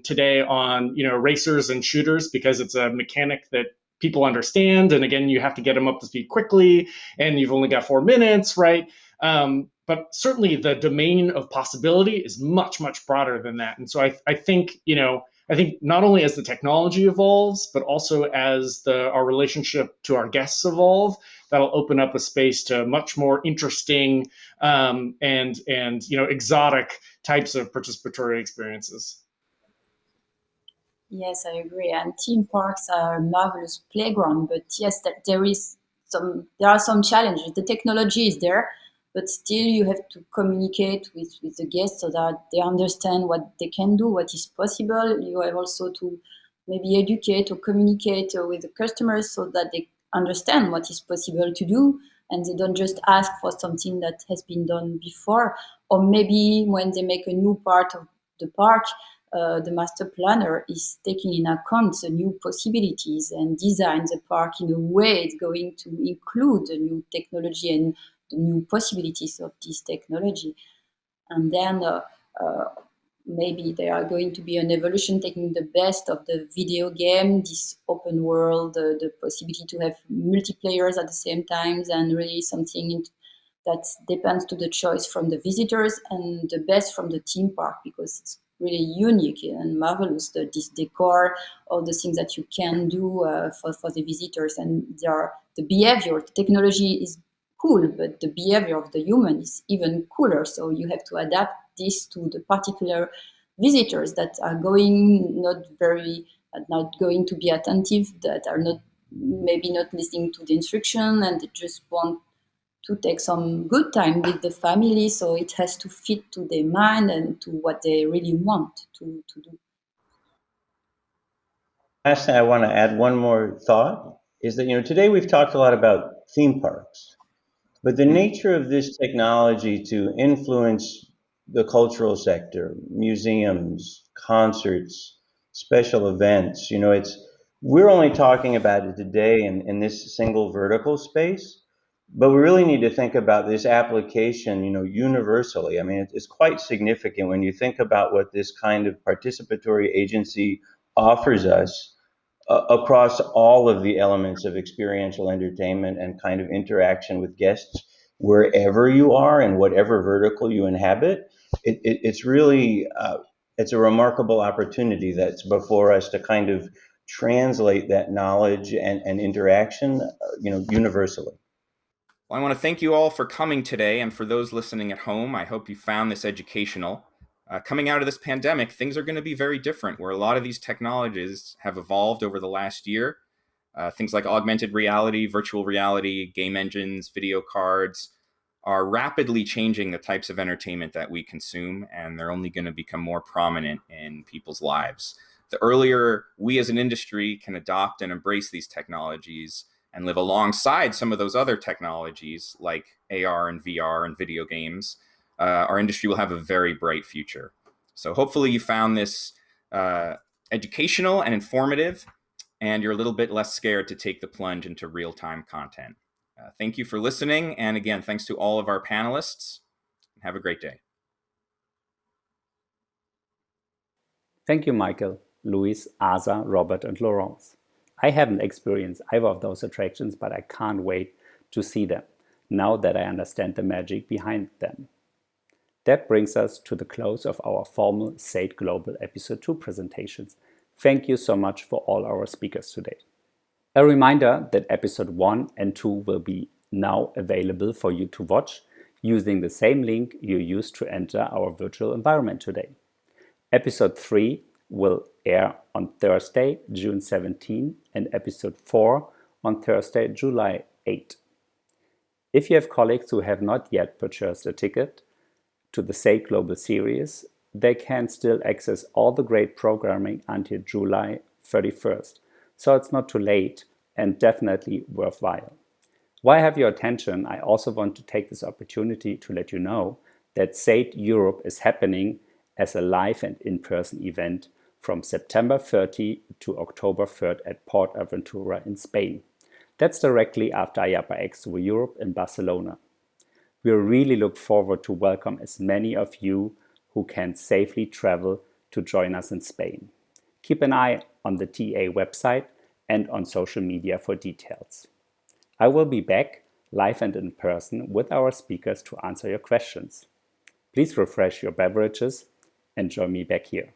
today on racers and shooters because it's a mechanic that people understand. And again, you have to get them up to speed quickly, and you've only got 4 minutes, right? But certainly the domain of possibility is much, much broader than that. And so I think, not only as the technology evolves, but also as our relationship to our guests evolve, that'll open up a space to much more interesting and exotic types of participatory experiences. Yes, I agree. And theme parks are a marvelous playground, but yes, there are some challenges. The technology is there, but still you have to communicate with the guests so that they understand what they can do, what is possible. You have also to maybe educate or communicate with the customers so that they understand what is possible to do, and they don't just ask for something that has been done before. Or maybe when they make a new part of the park, the master planner is taking in account the new possibilities and design the park in a way it's going to include the new technology and the new possibilities of this technology. And then maybe there are going to be an evolution taking the best of the video game, this open world, the possibility to have multiplayers at the same time, and really something that depends to the choice from the visitors and the best from the theme park, because it's really unique and marvelous, this decor, all the things that you can do for the visitors. And the behavior, the technology is cool, but the behavior of the human is even cooler. So you have to adapt this to the particular visitors that are not going to be attentive, that are maybe not listening to the instruction, and they just want to take some good time with the family. So it has to fit to their mind and to what they really want to do. Last thing I want to add one more thought is that, today we've talked a lot about theme parks, but the nature of this technology to influence the cultural sector, museums, concerts, special events, we're only talking about it today in this single vertical space, but we really need to think about this application, universally. I mean, it's quite significant when you think about what this kind of participatory agency offers us across all of the elements of experiential entertainment and kind of interaction with guests wherever you are and whatever vertical you inhabit. It's really it's a remarkable opportunity that's before us to kind of translate that knowledge and interaction, universally. Well, I want to thank you all for coming today, and for those listening at home, I hope you found this educational. Coming out of this pandemic, things are going to be very different, where a lot of these technologies have evolved over the last year. Things like augmented reality, virtual reality, game engines, video cards are rapidly changing the types of entertainment that we consume, and they're only going to become more prominent in people's lives. The earlier we as an industry can adopt and embrace these technologies and live alongside some of those other technologies like AR and VR and video games, our industry will have a very bright future. So hopefully you found this educational and informative, and you're a little bit less scared to take the plunge into real-time content. Thank you for listening. And again, thanks to all of our panelists. Have a great day. Thank you, Michael, Luis, Asa, Robert, and Laurence. I haven't experienced either of those attractions, but I can't wait to see them, now that I understand the magic behind them. That brings us to the close of our formal SATE Global Episode 2 presentations. Thank you so much for all our speakers today. A reminder that Episode 1 and 2 will be now available for you to watch using the same link you used to enter our virtual environment today. Episode 3 will air on Thursday, June 17, and Episode 4 on Thursday, July 8. If you have colleagues who have not yet purchased a ticket to the SATE Global Series, they can still access all the great programming until July 31st, so it's not too late and definitely worthwhile. While I have your attention, I also want to take this opportunity to let you know that SATE Europe is happening as a live and in-person event from September 30 to October 3rd at Port Aventura in Spain. That's directly after IAPA Expo Europe in Barcelona. We really look forward to welcome as many of you who can safely travel to join us in Spain. Keep an eye on the TA website and on social media for details. I will be back live and in person with our speakers to answer your questions. Please refresh your beverages and join me back here.